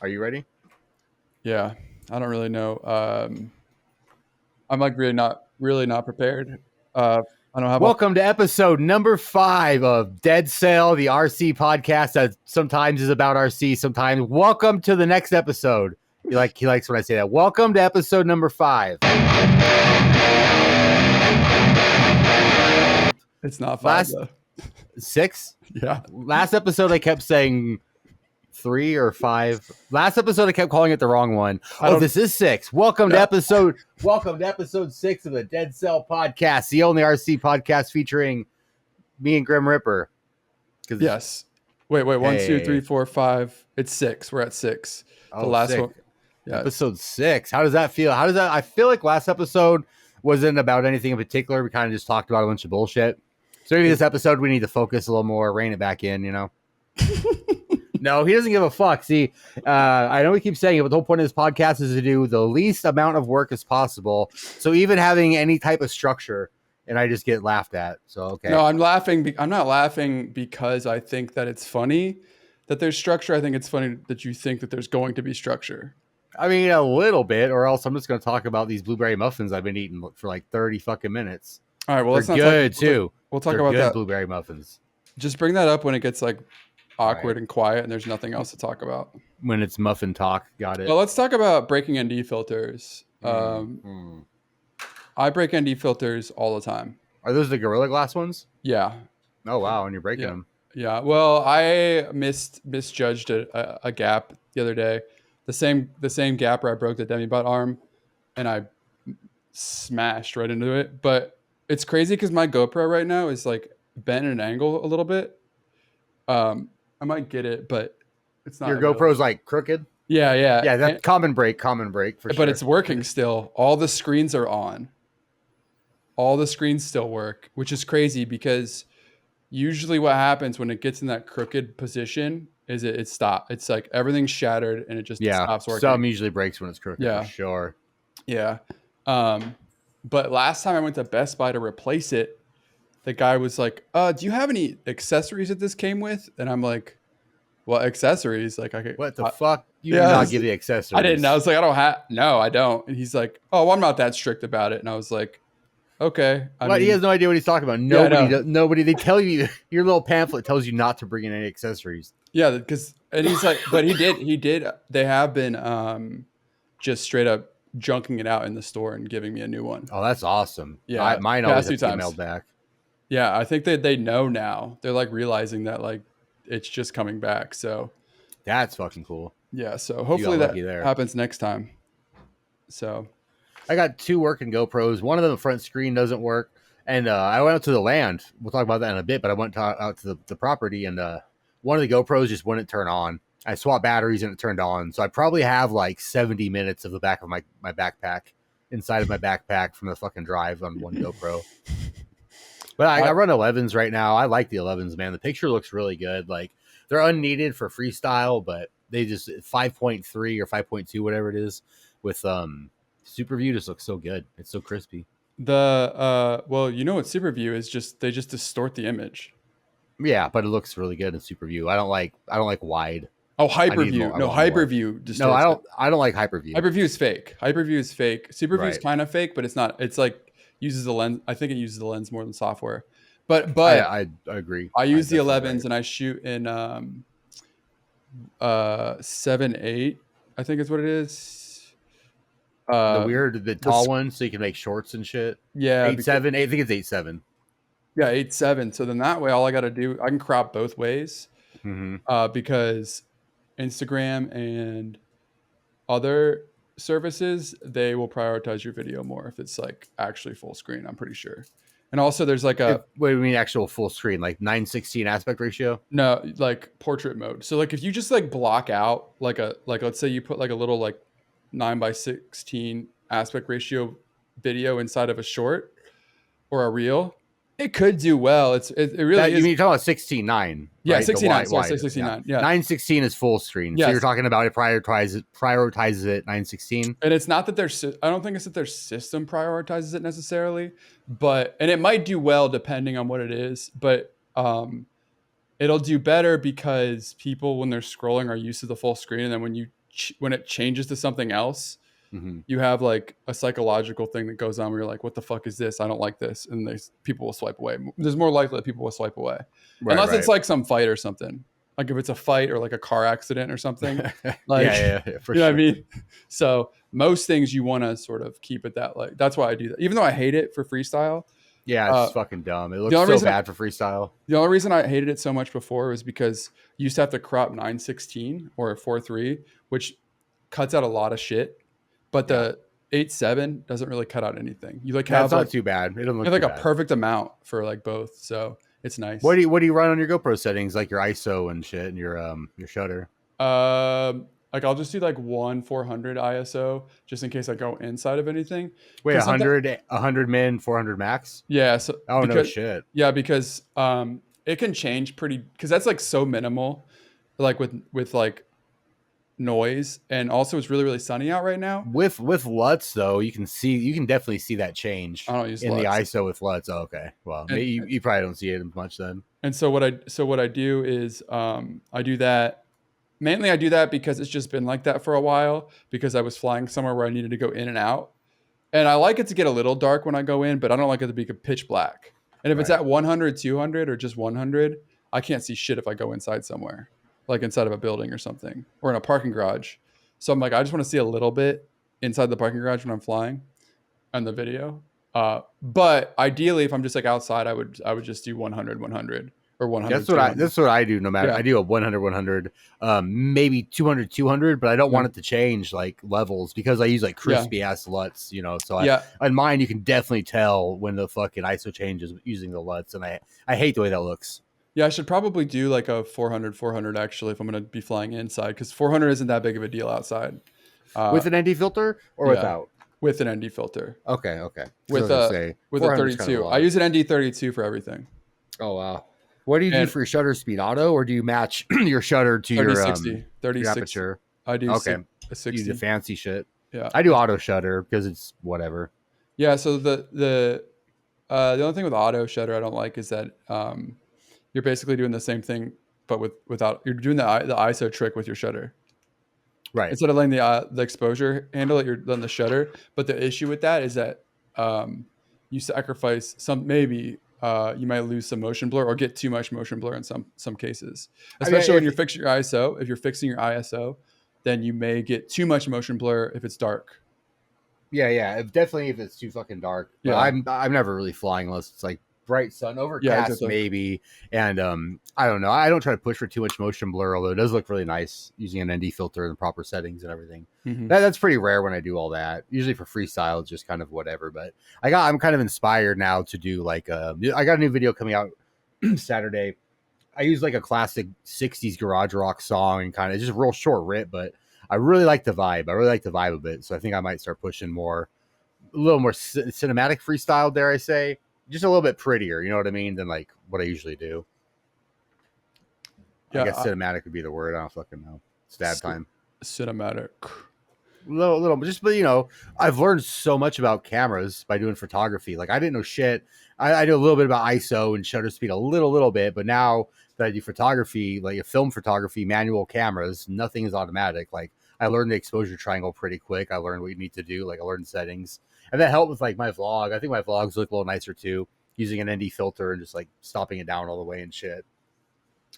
Are you ready? Yeah, I don't really know. I'm like really not prepared. I don't have Welcome to episode number 5 of Dead Cell, the RC podcast that sometimes is about RC, sometimes. Welcome to the next episode. He likes when I say that. Welcome to episode number 5. It's not 5 Last though. 6? Yeah. Last episode I kept saying 3 or 5. Last episode I kept calling it the wrong one. This is 6. Welcome to episode 6 of the Dead Cell podcast, the only RC podcast featuring me and Grim Ripper. Yes. Wait. 1, 2, 3, 4, 5. It's 6. We're at 6. The last 6. one. Yeah. Episode 6. How does that feel? I feel like last episode wasn't about anything in particular. We kind of just talked about a bunch of bullshit. So maybe this episode we need to focus a little more, rein it back in, you know? No, he doesn't give a fuck. See, I know we keep saying it, but the whole point of this podcast is to do the least amount of work as possible. So even having any type of structure, and I just get laughed at. So, okay. No, I'm laughing. I'm not laughing because I think that it's funny that there's structure. I think it's funny that you think that there's going to be structure. I mean, a little bit, or else I'm just going to talk about these blueberry muffins I've been eating for like 30 fucking minutes. All right, well, they're good too. We'll talk about that. Blueberry muffins. Just bring that up when it gets like awkward and quiet and there's nothing else to talk about. When it's muffin talk. Got it. Well, let's talk about breaking ND filters. I break ND filters all the time. Are those the Gorilla Glass ones? Yeah. Oh, wow. And you're breaking them. Yeah. Well, I misjudged a gap the other day. The same gap where I broke the demibot arm and I smashed right into it. But it's crazy because my GoPro right now is like bent at an angle a little bit. I might get it, but it's not. Your GoPro's like crooked? Yeah. Yeah, that's common break for sure. But it's working still. All the screens are on. All the screens still work, which is crazy because usually what happens when it gets in that crooked position is it stops. It's like everything's shattered and it just stops working. Some usually breaks when it's crooked, for sure. Yeah. But last time I went to Best Buy to replace it, the guy was like, do you have any accessories that this came with? And I'm like, what accessories? Like, what the fuck? You did not give the accessories. I didn't. I was like, no, I don't. And he's like, oh, well, I'm not that strict about it. And I was like, okay. He has no idea what he's talking about. Nobody, they tell you, your little pamphlet tells you not to bring in any accessories. Yeah, and he's like, but he did. They have been just straight up junking it out in the store and giving me a new one. Oh, that's awesome. Yeah. Mine always have to get mailed back. Yeah, I think that they know now. They're like realizing that like it's just coming back. So that's fucking cool. Yeah. So hopefully that happens next time. So I got 2 working GoPros. One of them, the front screen doesn't work. And I went out to the land. We'll talk about that in a bit, but I went out to the property and one of the GoPros just wouldn't turn on. I swapped batteries and it turned on. So I probably have like 70 minutes of the back of my backpack inside of my backpack from the fucking drive on one GoPro. But I run 11s right now. I like the 11s, man. The picture looks really good. Like they're unneeded for freestyle, but they just 5.3 or 5.2, whatever it is, with Super View just looks so good. It's so crispy. Well, you know what Super View is? They just distort the image. Yeah, but it looks really good in Super View. I don't like wide. Oh, Hyperview. No, Hyperview distorts. No, I don't like Hyperview. Hyperview is fake. Hyperview is fake. Super View is kind of fake, but it's not. It's like uses the lens. I think it uses the lens more than software. But I agree. I use the 11s and I shoot in 7/8. I think is what it is. The tall one, so you can make shorts and shit. Yeah, 8.7. I think it's 8.7. Yeah, 8.7. So then that way, all I got to do, I can crop both ways, because Instagram and other services, they will prioritize your video more if it's like actually full screen. I'm pretty sure. And also, there's like what do you mean actual full screen, like 9:16 aspect ratio? No, like portrait mode. So like if you just like block out like let's say you put like a little like 9:16 aspect ratio video inside of a short or a reel, it could do well. It really is. You mean you're talking about 16:9? Yeah, right? 16:9. Sorry, 16:9. Yeah. 9:16 is full screen. Yes. So you're talking about it prioritizes it 9:16. And it's not that I don't think it's that their system prioritizes it necessarily, and it might do well depending on what it is, but it'll do better because people when they're scrolling are used to the full screen, and then when you when it changes to something else, Mm-hmm. you have like a psychological thing that goes on where you're like, what the fuck is this? I don't like this. And people will swipe away. There's more likely that people will swipe away. Right, Unless it's right. like some fight or something. Like if it's a fight or like a car accident or something. Like, yeah, for you know sure. what I mean? So most things you want to sort of keep it that like, that's why I do that. Even though I hate it for freestyle. Yeah, it's fucking dumb. It The looks only so reason bad for freestyle. The only reason I hated it so much before was because you used to have to crop 916 or 4:3, which cuts out a lot of shit. But Yeah. the 8.7 doesn't really cut out anything. You like Yeah, have it's not like too bad. It doesn't you look have like too a bad. perfect amount for like both, so it's nice. What do you run on your GoPro settings, like your ISO and shit, and your shutter? Like I'll just do like 1/400 ISO just in case I go inside of anything. Wait, Because 100 min, 400 max? yeah, so Oh, no because shit. yeah, because it can change pretty because that's like so minimal, like with like noise, and also it's really sunny out right now. With LUTs though, you can definitely see that change I don't use in the LUTs. ISO with LUTs. Oh, okay, well, And maybe you probably don't see it much then. and so what I do is I do that mainly. I do that because it's just been like that for a while because I was flying somewhere where I needed to go in and out, and I like it to get a little dark when I go in, but I don't like it to be pitch black. And if it's Right. at 100, 200, or just 100, I can't see shit if I go inside somewhere, like inside of a building or something, or in a parking garage. So I'm like, I just want to see a little bit inside the parking garage when I'm flying on the video. But ideally, if I'm just like outside, I would just do 100, 100 or 100, 200. That's what I do. No matter, Yeah. I do a 100, 100, maybe 200, 200, but I don't Yeah. want it to change like levels because I use like crispy ass LUTs, So Yeah. on mine, you can definitely tell when the fucking ISO changes using the LUTs, and I hate the way that looks. Yeah, I should probably do like a 400 actually if I'm going to be flying inside because 400 isn't that big of a deal outside. With an ND filter or yeah. without? With an ND filter. Okay. With a 32. I use an ND 32 for everything. Oh wow. What do you do for your shutter speed? Auto, or do you match your shutter to 30-60. your aperture? I do Okay. a 60. You do fancy shit. Yeah. I do auto shutter because it's whatever. Yeah, so the only thing with auto shutter I don't like is that you're basically doing the same thing but without you're doing the ISO trick with your shutter. Right. Instead of letting the exposure handle it, you're letting the shutter. But the issue with that is that you sacrifice you might lose some motion blur or get too much motion blur in some cases. Especially when you're fixing your ISO. If you're fixing your ISO, then you may get too much motion blur if it's dark. Yeah. Definitely if it's too fucking dark. But Yeah. I'm never really flying unless it's like bright sun, overcast, Yeah, exactly. maybe. And I don't know. I don't try to push for too much motion blur, although it does look really nice using an ND filter and proper settings and everything. Mm-hmm. That's pretty rare when I do all that. Usually for freestyle, it's just kind of whatever. But I'm kind of inspired now to do like I got a new video coming out Saturday. I use like a classic 60s garage rock song and kind of just a real short rip, but I really like the vibe. I really like the vibe of it. So I think I might start pushing a little more cinematic freestyle, dare I say. Just a little bit prettier, you know what I mean, than like what I usually do. Yeah, I guess cinematic would be the word. I don't fucking know. It's dad time. Cinematic. Little, but I've learned so much about cameras by doing photography. Like I didn't know shit. I knew a little bit about ISO and shutter speed, a little bit, but now that I do photography, like a film photography, manual cameras, nothing is automatic. Like I learned the exposure triangle pretty quick. I learned what you need to do. Like I learned settings, and that helped with like my vlog. I think my vlogs look a little nicer too, using an ND filter and just like stopping it down all the way and shit.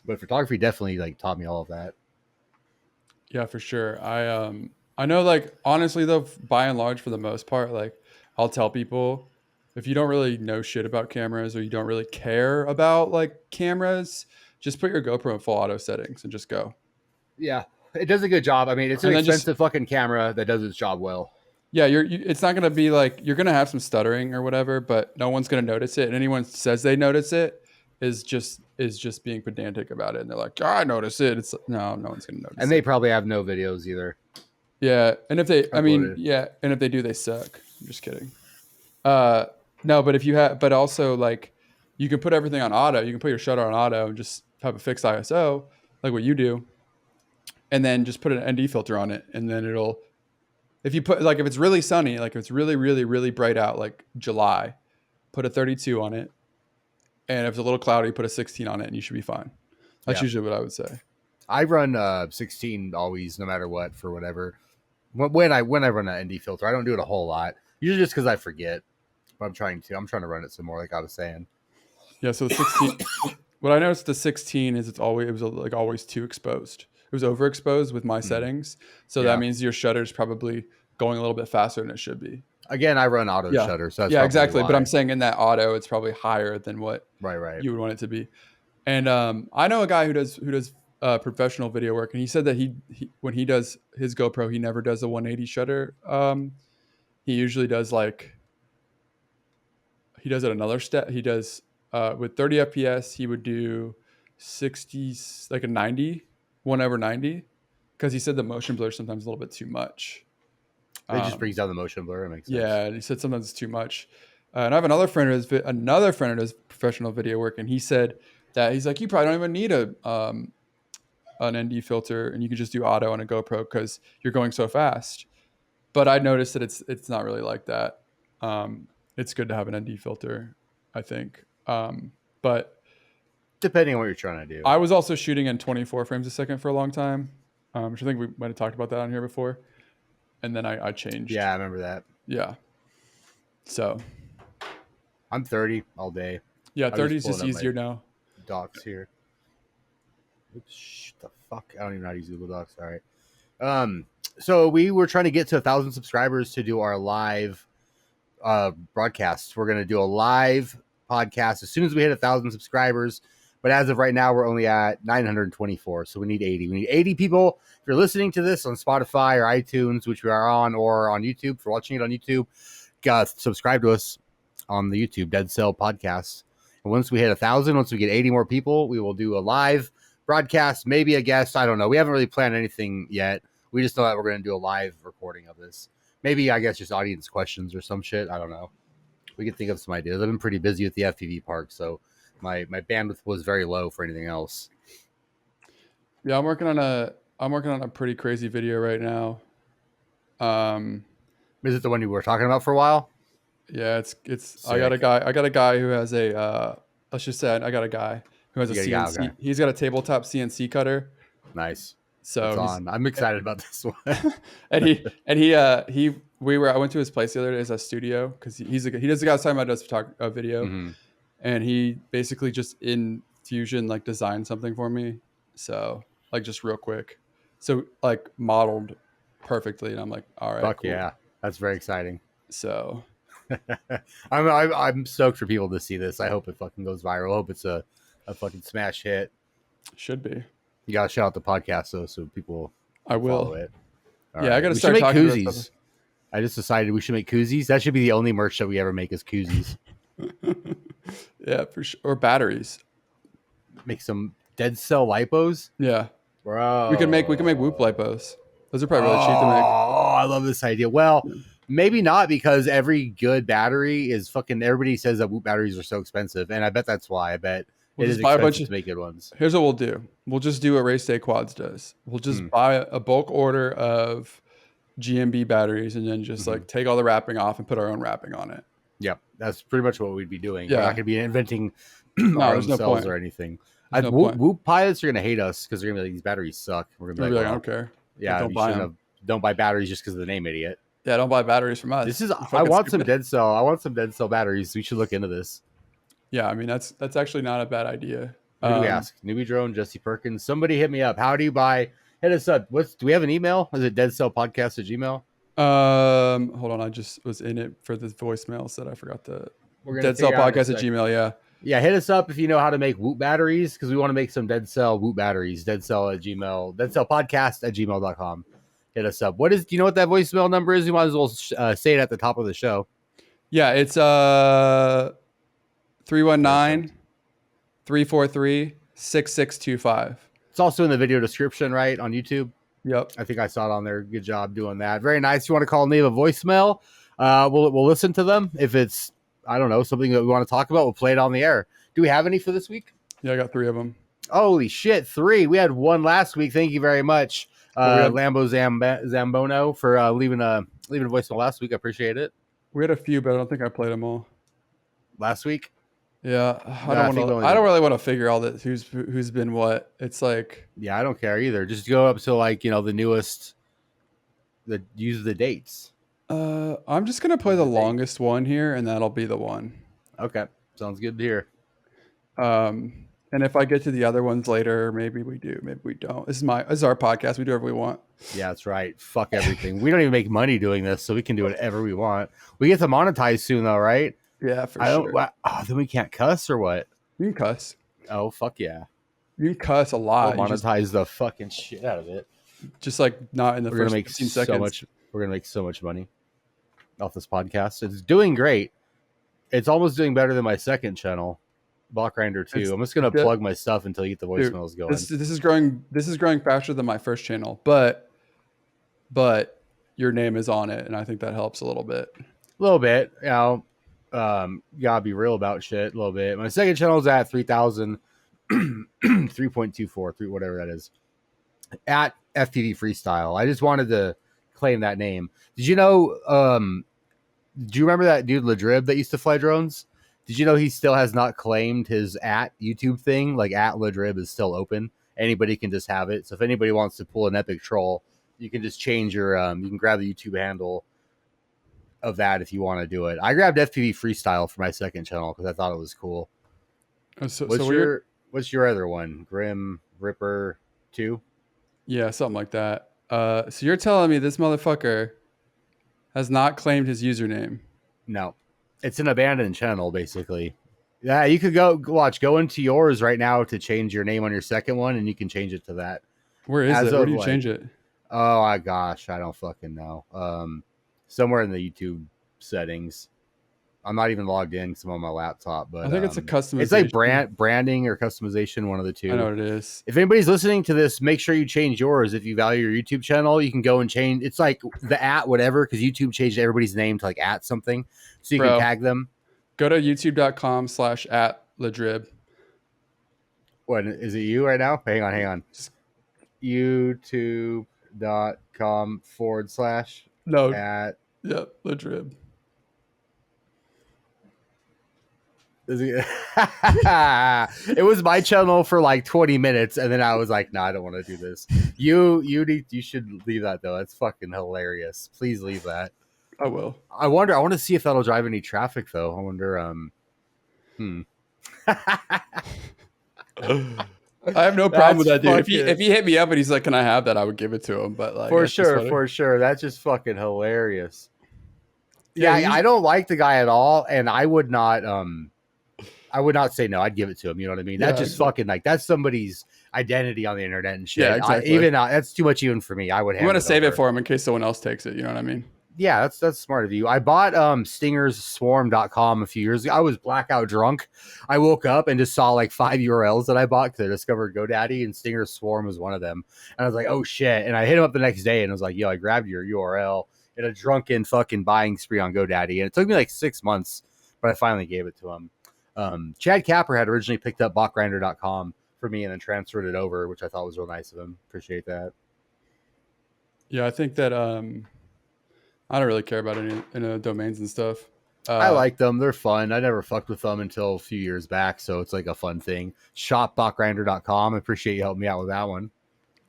But photography definitely like taught me all of that. Yeah, for sure. I know, like, honestly though, by and large, for the most part, like I'll tell people if you don't really know shit about cameras or you don't really care about like cameras, just put your GoPro in full auto settings and just go. Yeah, it does a good job. I mean, it's an expensive fucking camera that does its job well. Yeah, it's not going to be like you're going to have some stuttering or whatever, but no one's going to notice it. And anyone says they notice it is just being pedantic about it. And they're like, oh, I notice it. It's no one's going to notice it. And they probably have no videos either. Yeah, and if they, and if they do, they suck. I'm just kidding. No, but also like, you can put everything on auto. You can put your shutter on auto and just have a fixed ISO, like what you do, and then just put an ND filter on it, and then if it's really sunny, like if it's really, really, really bright out, like July, put a 32 on it, and if it's a little cloudy, put a 16 on it, and you should be fine. That's usually what I would say. I run 16 always, no matter what, for whatever. When I run an ND filter, I don't do it a whole lot. Usually just because I forget. But I'm trying to run it some more, like I was saying. Yeah, so the 16. What I noticed the 16 is it was like always too exposed. It was overexposed with my settings, so that Yeah. means your shutter's probably going a little bit faster than it should be. Again, I run auto Yeah, shutter, so that's yeah, probably exactly. But I'm why. saying in that auto, it's probably higher than what Right. you would want it to be. And I know a guy who does professional video work, and he said that he when he does his GoPro, he never does a 180 shutter. He usually does like he does it another step. He does with 30 FPS, he would do 60, like a 90, 1/90, because he said the motion blur is sometimes a little bit too much. It just brings down the motion blur. It makes sense. Yeah, and he said sometimes it's too much. And I have another friend who does professional video work, and he said that he's like, you probably don't even need an ND filter, and you can just do auto on a GoPro because you're going so fast. But I noticed that it's not really like that. It's good to have an ND filter, I think. But Depending on what you're trying to do. I was also shooting in 24 frames a second for a long time, which I think we might have talked about that on here before. And then I changed. Yeah, I remember that. Yeah. So. I'm 30 all day. Yeah, 30 is just easier now. Docs here. Oops, the fuck? I don't even know how to use Google Docs. All right. So we were trying to get to 1,000 subscribers to do our live broadcasts. We're going to do a live podcast as soon as we hit 1,000 subscribers. But as of right now, we're only at 924. So we need 80. We need 80 people. If you're listening to this on Spotify or iTunes, which we are on, or on YouTube, for watching it on YouTube, subscribe to us on the YouTube Dead Cell Podcast. And once we hit 1,000, once we get 80 more people, we will do a live broadcast, maybe a guest. I don't know. We haven't really planned anything yet. We just know that we're going to do a live recording of this. Maybe, I guess, just audience questions or some shit. I don't know. We can think of some ideas. I've been pretty busy with the FPV park, so my bandwidth was very low for anything else. Yeah, I'm working on a pretty crazy video right now. Is it the one you were talking about for a while? Yeah, it's Sick. I got a guy who has a let's just say I got a guy who has a CNC. Okay. He's got a tabletop CNC cutter. Nice. So I'm excited about this one. I went to his place the other day as a studio because he does the guy I was talking about does video, Mm-hmm. and he basically just in Fusion like designed something for me. So like just real quick, so like modeled perfectly, and I'm like, all right, Fuck cool. yeah, that's very exciting. So I'm stoked for people to see this. I hope it fucking goes viral. I hope it's a fucking smash hit. Should be. You gotta shout out the podcast though, so people follow it. All right. I gotta start talking koozies. About I just decided we should make koozies. That should be the only merch that we ever make is koozies. Yeah, for sure. Or batteries. Make some dead cell lipos. Yeah, bro. We can make Whoop lipos. Those are probably really cheap to make. Oh, I love this idea. Well, maybe not, because every good battery is fucking. Everybody says that Whoop batteries are so expensive, and I bet that's why. I bet it is expensive to make good ones. Here's what we'll do. We'll just do what Race Day Quads does. We'll just buy a bulk order of GMB batteries and then just like take all the wrapping off and put our own wrapping on it. Yep, that's pretty much what we'd be doing. Yeah. We're not going to be inventing our own cells or anything. Whoop pilots are going to hate us because they're going to be like, these batteries suck. We're going to be like, I don't care. Yeah, don't buy batteries just because of the name, idiot. Yeah, don't buy batteries from us. I want some dead cell batteries. We should look into this. Yeah, I mean that's actually not a bad idea. Who do we ask? Newbie Drone, Jesse Perkins. Somebody hit me up. How do you buy? Hit us up. Do we have an email? Is it deadcellpodcast@gmail.com? Hold on. I just was in it for the voicemails that I forgot to. Deadcellpodcast@gmail.com. Yeah. Yeah, hit us up if you know how to make Whoop batteries, because we want to make some dead cell Whoop batteries. Deadcellpodcast@gmail.com. Hit us up. Do you know what that voicemail number is? You might as well say it at the top of the show. Yeah, it's 319-343-6625. It's also in the video description, right, on YouTube. Yep. I think I saw it on there. Good job doing that. Very nice. You want to call and leave a voicemail? We'll listen to them. If it's, I don't know, something that we want to talk about, we'll play it on the air. Do we have any for this week? Yeah, I got 3 of them. Holy shit, 3. We had 1 last week. Thank you very much, Lambo Zambono, for leaving a voicemail last week. I appreciate it. We had a few, but I don't think I played them all. Last week? Yeah, I think I don't really want to figure all that who's been what. It's like, yeah, I don't care either. Just go up to like the newest. Use the dates. I'm just gonna play Use the the date. longest one here, and that'll be the one. Okay, sounds good to hear. And if I get to the other ones later, maybe we do, maybe we don't. This is our podcast. We do whatever we want. Yeah, that's right. Fuck everything. We don't even make money doing this, so we can do whatever we want. We get to monetize soon, though, right? Yeah, for I don't. sure. Then we can't cuss or what? You can cuss. Oh fuck yeah! You can cuss a We'll lot. monetize the fucking shit out of it. Just like not in the We're first gonna make 15 so seconds. much. We're gonna make so much money off this podcast. It's doing great. It's almost doing better than my second channel, Block Grinder 2. I'm just gonna plug my stuff until you get the voicemails going. This is growing. This is growing faster than my first channel, but your name is on it, and I think that helps a little bit. A little bit, gotta be real about shit. A little bit. My second channel is at 3,000, 3.24, whatever that is, at FPV Freestyle. I just wanted to claim that name. Did you know? Do you remember that dude Ladrib that used to fly drones? Did you know he still has not claimed his at YouTube thing? Like at Ladrib is still open. Anybody can just have it. So if anybody wants to pull an epic troll, you can just change your you can grab the YouTube handle of that if you want to do it. I grabbed FPV Freestyle for my second channel because I thought it was cool. What's your other one? Grim Ripper 2? Yeah, something like that. So you're telling me this motherfucker has not claimed his username? No. It's an abandoned channel, basically. Yeah, you could go into yours right now to change your name on your second one, and you can change it to that. Where is it? Where do you change it? Oh my gosh, I don't fucking know. Somewhere in the YouTube settings. I'm not even logged in because I'm on my laptop, but I think it's a customization. It's like branding or customization, one of the two. I know what it is. If anybody's listening to this, make sure you change yours. If you value your YouTube channel, you can go and change. It's like the at whatever, because YouTube changed everybody's name to like at something, so you can tag them. Go to youtube.com/@ladrib. What is it? You right now? Hang on. YouTube.com/ no at Ladrib. It was my channel for like 20 minutes, and then I was like, "No, I don't want to do this." You should leave that though. That's fucking hilarious. Please leave that. I will. I want to see if that'll drive any traffic though. I wonder. I have no problem with that, dude. If he hit me up and he's like, "Can I have that?" I would give it to him. But like, for sure, that's just fucking hilarious. Yeah, I don't like the guy at all, and I would not say no. I'd give it to him. You know what I mean? That's just fucking like that's somebody's identity on the internet and shit. Yeah, exactly. That's too much even for me. I would. You want to save it for him in case someone else takes it. You know what I mean? Yeah, that's smart of you. I bought stingersswarm.com a few years ago. I was blackout drunk. I woke up and just saw like 5 URLs that I bought because I discovered GoDaddy, and Stinger Swarm was one of them. And I was like, oh shit. And I hit him up the next day and was like, yo, I grabbed your URL in a drunken fucking buying spree on GoDaddy. And it took me like 6 months, but I finally gave it to him. Chad Capper had originally picked up botgrinder.com for me and then transferred it over, which I thought was real nice of him. Appreciate that. Yeah, I think that I don't really care about any domains and stuff. I like them. They're fun. I never fucked with them until a few years back, so it's like a fun thing. Shop.grinder.com. I appreciate you helping me out with that one.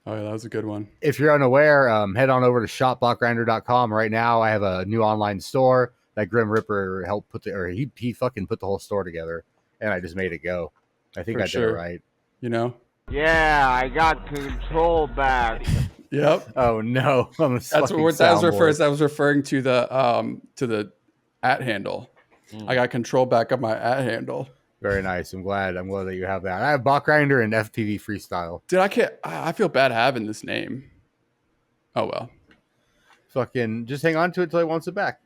Oh, yeah, that was a good one. If you're unaware, head on over to shop.grinder.com. Right now, I have a new online store that Grim Ripper helped he fucking put the whole store together, and I just made it go. I think I did it right. You know? Yeah, I got control back. Yep. Oh no, that was referring to the at handle. I got control back of my at handle. Very nice. I'm glad that you have that. I have Bot Grinder and FPV Freestyle. Dude, I feel bad having this name. Oh well. Fucking just hang on to it till he wants it back.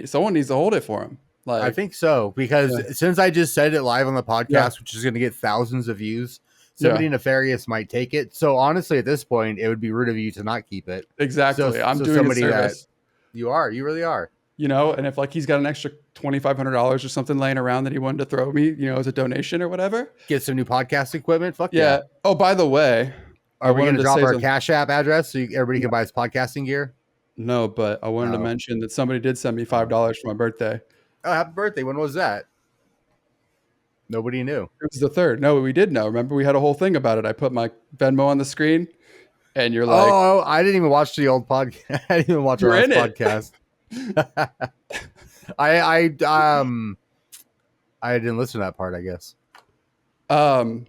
Someone needs to hold it for him. Like, I think so, because since I just said it live on the podcast, which is going to get thousands of views, somebody nefarious might take it. So honestly, at this point, it would be rude of you to not keep it. Exactly. I'm doing somebody a service. You really are. You know, and if like he's got an extra $2,500 or something laying around that he wanted to throw me, you know, as a donation or whatever, get some new podcast equipment. Fuck yeah. Oh, by the way, are we going to drop our Cash App address so everybody can buy his podcasting gear? No, but I wanted to mention that somebody did send me $5 for my birthday. Oh, happy birthday! When was that? Nobody knew. It was the third. No, we did know. Remember, we had a whole thing about it. I put my Venmo on the screen, and you're like, Oh, I didn't even watch the old podcast. I didn't even watch our You're last in it. podcast. I didn't listen to that part, I guess. Well,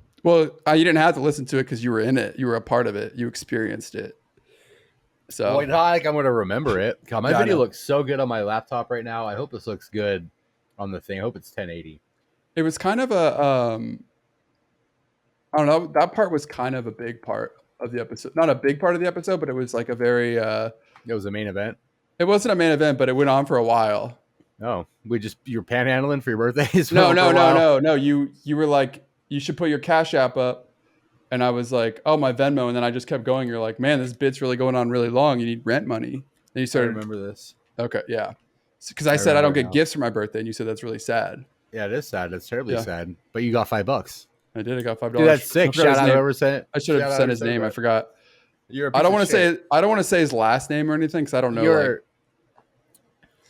you didn't have to listen to it because you were in it. You were a part of it. You experienced it. So Well, not like I'm going to remember it. God, my Yeah, I video know. looks so good on my laptop right now. I hope this looks good on the thing. I hope it's 1080. it was kind of a, I don't know. That part was kind of a big part of the episode. Not a big part of the episode, but it was like a very, It was the main event. it wasn't a main event, but it went on for a while. Oh, you're panhandling for your birthdays? No. for a while? You were like, you should put your Cash App up. And I was like, oh, my Venmo. And then I just kept going. You're like, man, this bit's really going on really long. You need rent money. And you I started. remember this. Okay. Yeah. Because I said I don't remember get now. gifts for my birthday. And you said that's really sad. Yeah, it is sad. It's terribly Yeah. sad. But you got $5. I did. I got $5. Dude, that's sick. I forgot Shout his out name. whoever sent it. I should have said his name. I forgot. You're I don't want to say his last name or anything because I don't know.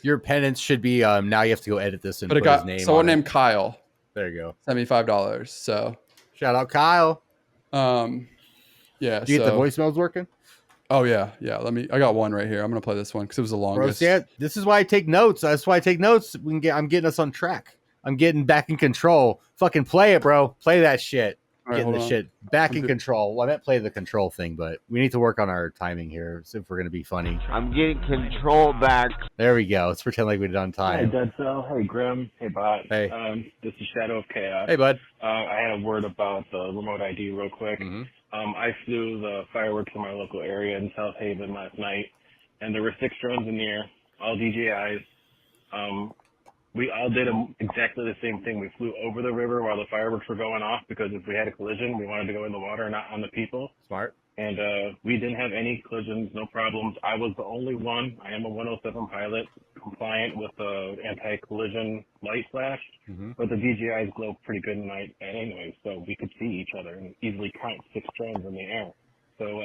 Your penance should be now you have to go edit this and But it put his got name someone on it. named Kyle There you go. sent me $5. So Shout out Kyle. yeah. Do you get the voicemails working? Oh yeah. I got one right here. I'm gonna play this one because it was the Bro, longest. see, this is why I take notes. That's why I take notes. I'm getting us on track. I'm getting back in control. Fucking play it, bro. Play that shit. All right, Getting hold the on. shit back in control. Well, I meant play the control thing, but we need to work on our timing here if we're gonna be funny. I'm getting control back. There we go. Let's pretend like we did on Hey, time. Dead Cell. Hey, Grim. Hey, Bot. Hey. This is Shadow of Chaos. Hey, bud. I had a word about the remote ID real quick. Mhm. I flew the fireworks in my local area in South Haven last night, and there were 6 drones in the air, all DJIs. We all did exactly the same thing. We flew over the river while the fireworks were going off because if we had a collision, we wanted to go in the water, not on the people. Smart. And we didn't have any collisions, no problems. I was the only one. I am a 107 pilot, compliant with the anti-collision light flash, but the DJIs glow pretty good at night anyway, so we could see each other and easily count 6 drones in the air. So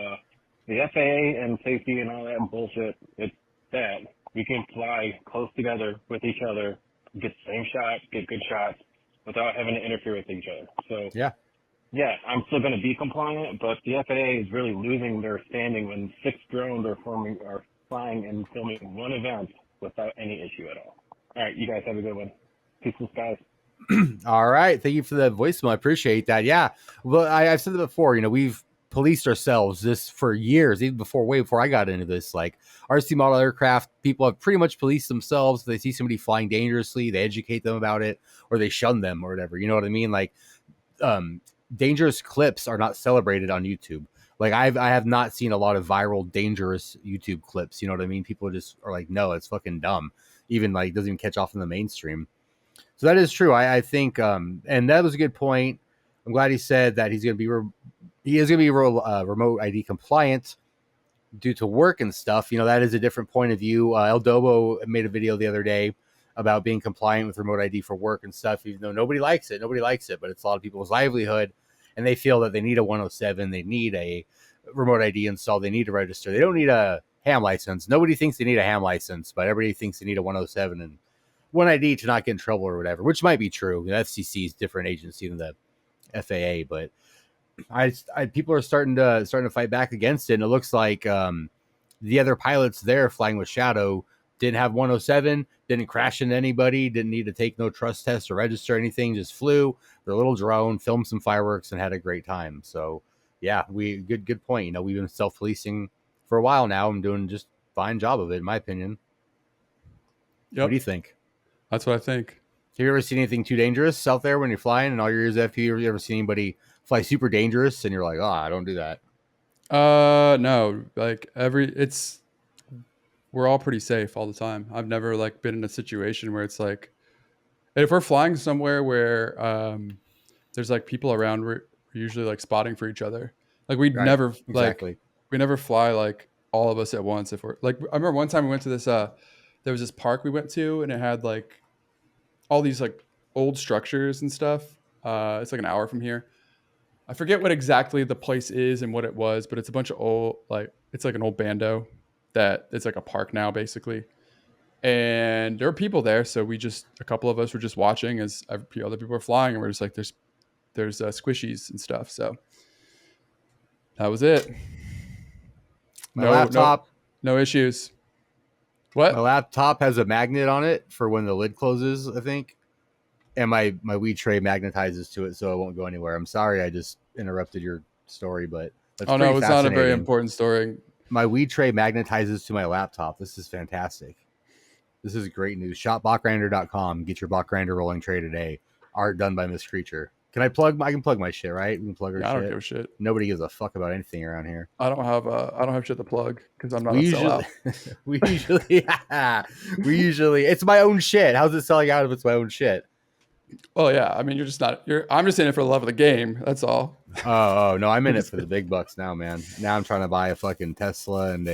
the FAA and safety and all that bullshit, it's that. We can fly close together with each other, get the same shot, get good shots without having to interfere with each other. So yeah, I'm still going to be compliant, but the FAA is really losing their standing when 6 drones are flying and filming one event without any issue at all. All right, you guys have a good one. Peaceful skies. All right. Thank you for the voicemail. I appreciate that. Yeah. Well, I've said it before, we've policed ourselves this for years, even way before I got into this. Like RC model aircraft, people have pretty much policed themselves. They see somebody flying dangerously, they educate them about it, or they shun them or whatever. You know what I mean? Like, dangerous clips are not celebrated on YouTube. Like I have not seen a lot of viral dangerous YouTube clips. You know what I mean? People just are like, no, it's fucking dumb. Even like doesn't even catch off in the mainstream. So that is true. I think, and that was a good point. I'm glad he said that he is going to be remote ID compliant due to work and stuff. That is a different point of view. El Dobo made a video the other day about being compliant with remote ID for work and stuff, even though nobody likes it, but it's a lot of people's livelihood, and they feel that they need a 107, they need a remote ID installed, they need to register. They don't need a ham license. Nobody thinks they need a ham license, but everybody thinks they need a 107 and one ID to not get in trouble or whatever, which might be true. The FCC is a different agency than the FAA, but people are starting to fight back against it, and it looks like the other pilots there flying with Shadow didn't have 107, didn't crash into anybody, didn't need to take no trust test or register anything, just flew their little drone, filmed some fireworks, and had a great time. So yeah, good point. We've been self-policing for a while now and doing just fine job of it, in my opinion. Yep. What do you think? That's what I think. Have you ever seen anything too dangerous out there when you're flying and all your years of FPV? Have you ever seen anybody fly super dangerous and you're like, I don't do that? No, like we're all pretty safe all the time. I've never like been in a situation where it's like, if we're flying somewhere where there's like people around, we're usually like spotting for each other. Like we never we never fly like all of us at once. If we're like, I remember one time we went to this there was this park we went to, and it had like all these like old structures and stuff. It's like an hour from here. I forget what exactly the place is and what it was, but it's a bunch of old, like it's like an old bando that it's like a park now basically. and there were people there. So a couple of us were just watching as other people were flying, and we're just like, there's squishies and stuff. So that was it. My laptop. No issues. What? My laptop has a magnet on it for when the lid closes, I think. And my weed tray magnetizes to it, so it won't go anywhere. I'm sorry I just interrupted your story, but that's no, it's not a very important story. My weed tray magnetizes to my laptop. This is fantastic. This is great news. ShopBlockGrinder.com. Get your block grinder rolling tray today. Art done by Miss Creature. Can I plug? I can plug my shit, right? We can plug our shit. I don't give a shit. Nobody gives a fuck about anything around here. I don't have shit to plug because I'm not a sellout. we usually it's my own shit. How's it selling out if it's my own shit? Well, yeah. I mean, I'm just in it for the love of the game. That's all. Oh no, I'm in it for the big bucks now, man. Now I'm trying to buy a fucking Tesla and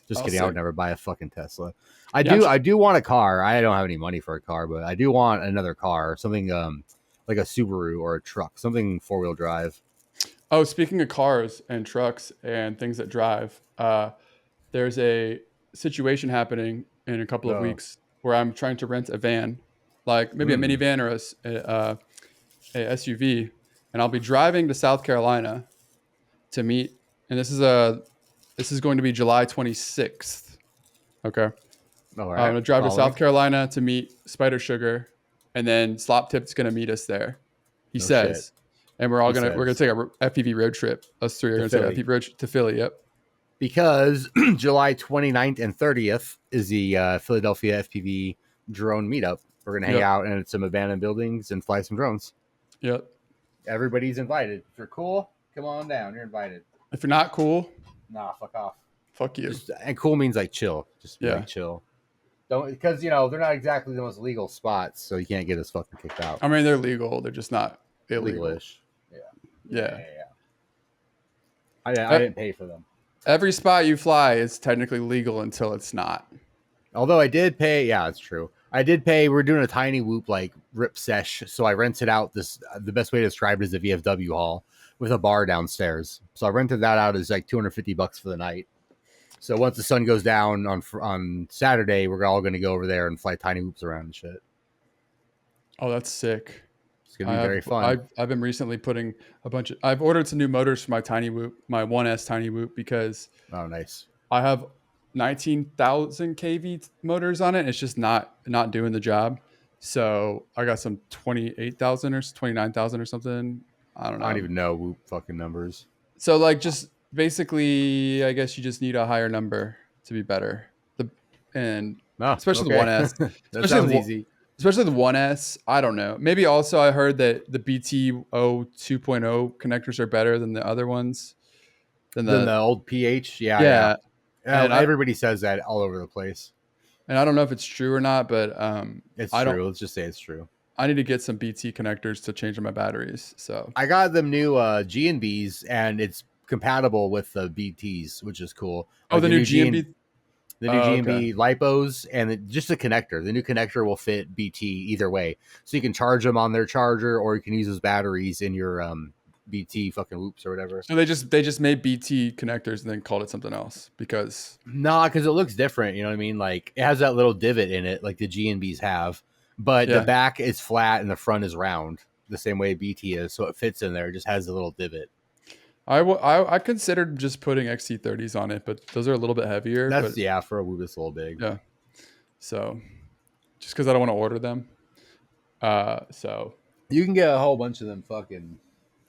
just kidding. I would never buy a fucking Tesla. I do want a car. I don't have any money for a car, but I do want another car, something like a Subaru or a truck, something 4-wheel drive. Oh, speaking of cars and trucks and things that drive, there's a situation happening in a couple of weeks where I'm trying to rent a van, like maybe a minivan or a SUV, and I'll be driving to South Carolina to meet. And this is going to be July 26th. Okay. All right. I'm gonna drive to South Carolina to meet Spider Sugar, and then Slop Tip's gonna meet us there. He says. Shit. And we're gonna take a FPV road trip. Us three are gonna take a FPV road trip to Philly. Yep. Because July 29th and 30th is the Philadelphia FPV drone meetup. We're gonna hang out in some abandoned buildings and fly some drones. Yep. Everybody's invited. If you're cool, come on down. You're invited. If you're not cool, nah, fuck off. Fuck you. And cool means like chill. Just like chill. Don't, because they're not exactly the most legal spots, so you can't get us fucking kicked out. I mean, they're legal. They're just not illegal. Legal-ish. Yeah. I didn't pay for them. Every spot you fly is technically legal until it's not. Although I did pay, it's true. I did pay. We're doing a tiny whoop like rip sesh, so I rented out this. The best way to describe it is a VFW hall with a bar downstairs. So I rented that out as like $250 for the night. So once the sun goes down on Saturday, we're all going to go over there and fly tiny whoops around and shit. Oh, that's sick. It's going to be very fun. I've been recently putting I've ordered some new motors for my tiny whoop, my 1S tiny whoop, because nice. I have 19,000 kV motors on it. And it's just not doing the job. So I got some 28,000 or 29,000 or something. I don't know. I don't even know whoop fucking numbers. So like just basically, I guess you just need a higher number to be better. Especially the 1S. That sounds easy. Especially the 1S. I don't know. Maybe also I heard that the BTO 2.0 connectors are better than the other ones. Than the old PH. Yeah. And everybody says that all over the place. And I don't know if it's true or not, but it's true. Let's just say it's true. I need to get some BT connectors to change my batteries. So I got them new G&Bs, and it's compatible with the BTs, which is cool. Like the new G&B? The new G&B lipos, and just the connector. The new connector will fit BT either way. So you can charge them on their charger, or you can use those batteries in your BT fucking whoops or whatever. So they just made BT connectors and then called it something else because because it looks different. You know what I mean? Like it has that little divot in it, like the G&Bs have, but the back is flat and the front is round, the same way BT is. So it fits in there. It just has a little divot. I considered just putting XC30s on it, but those are a little bit heavier. For a whoop, it's a little big. Yeah. So just because I don't want to order them. So you can get a whole bunch of them fucking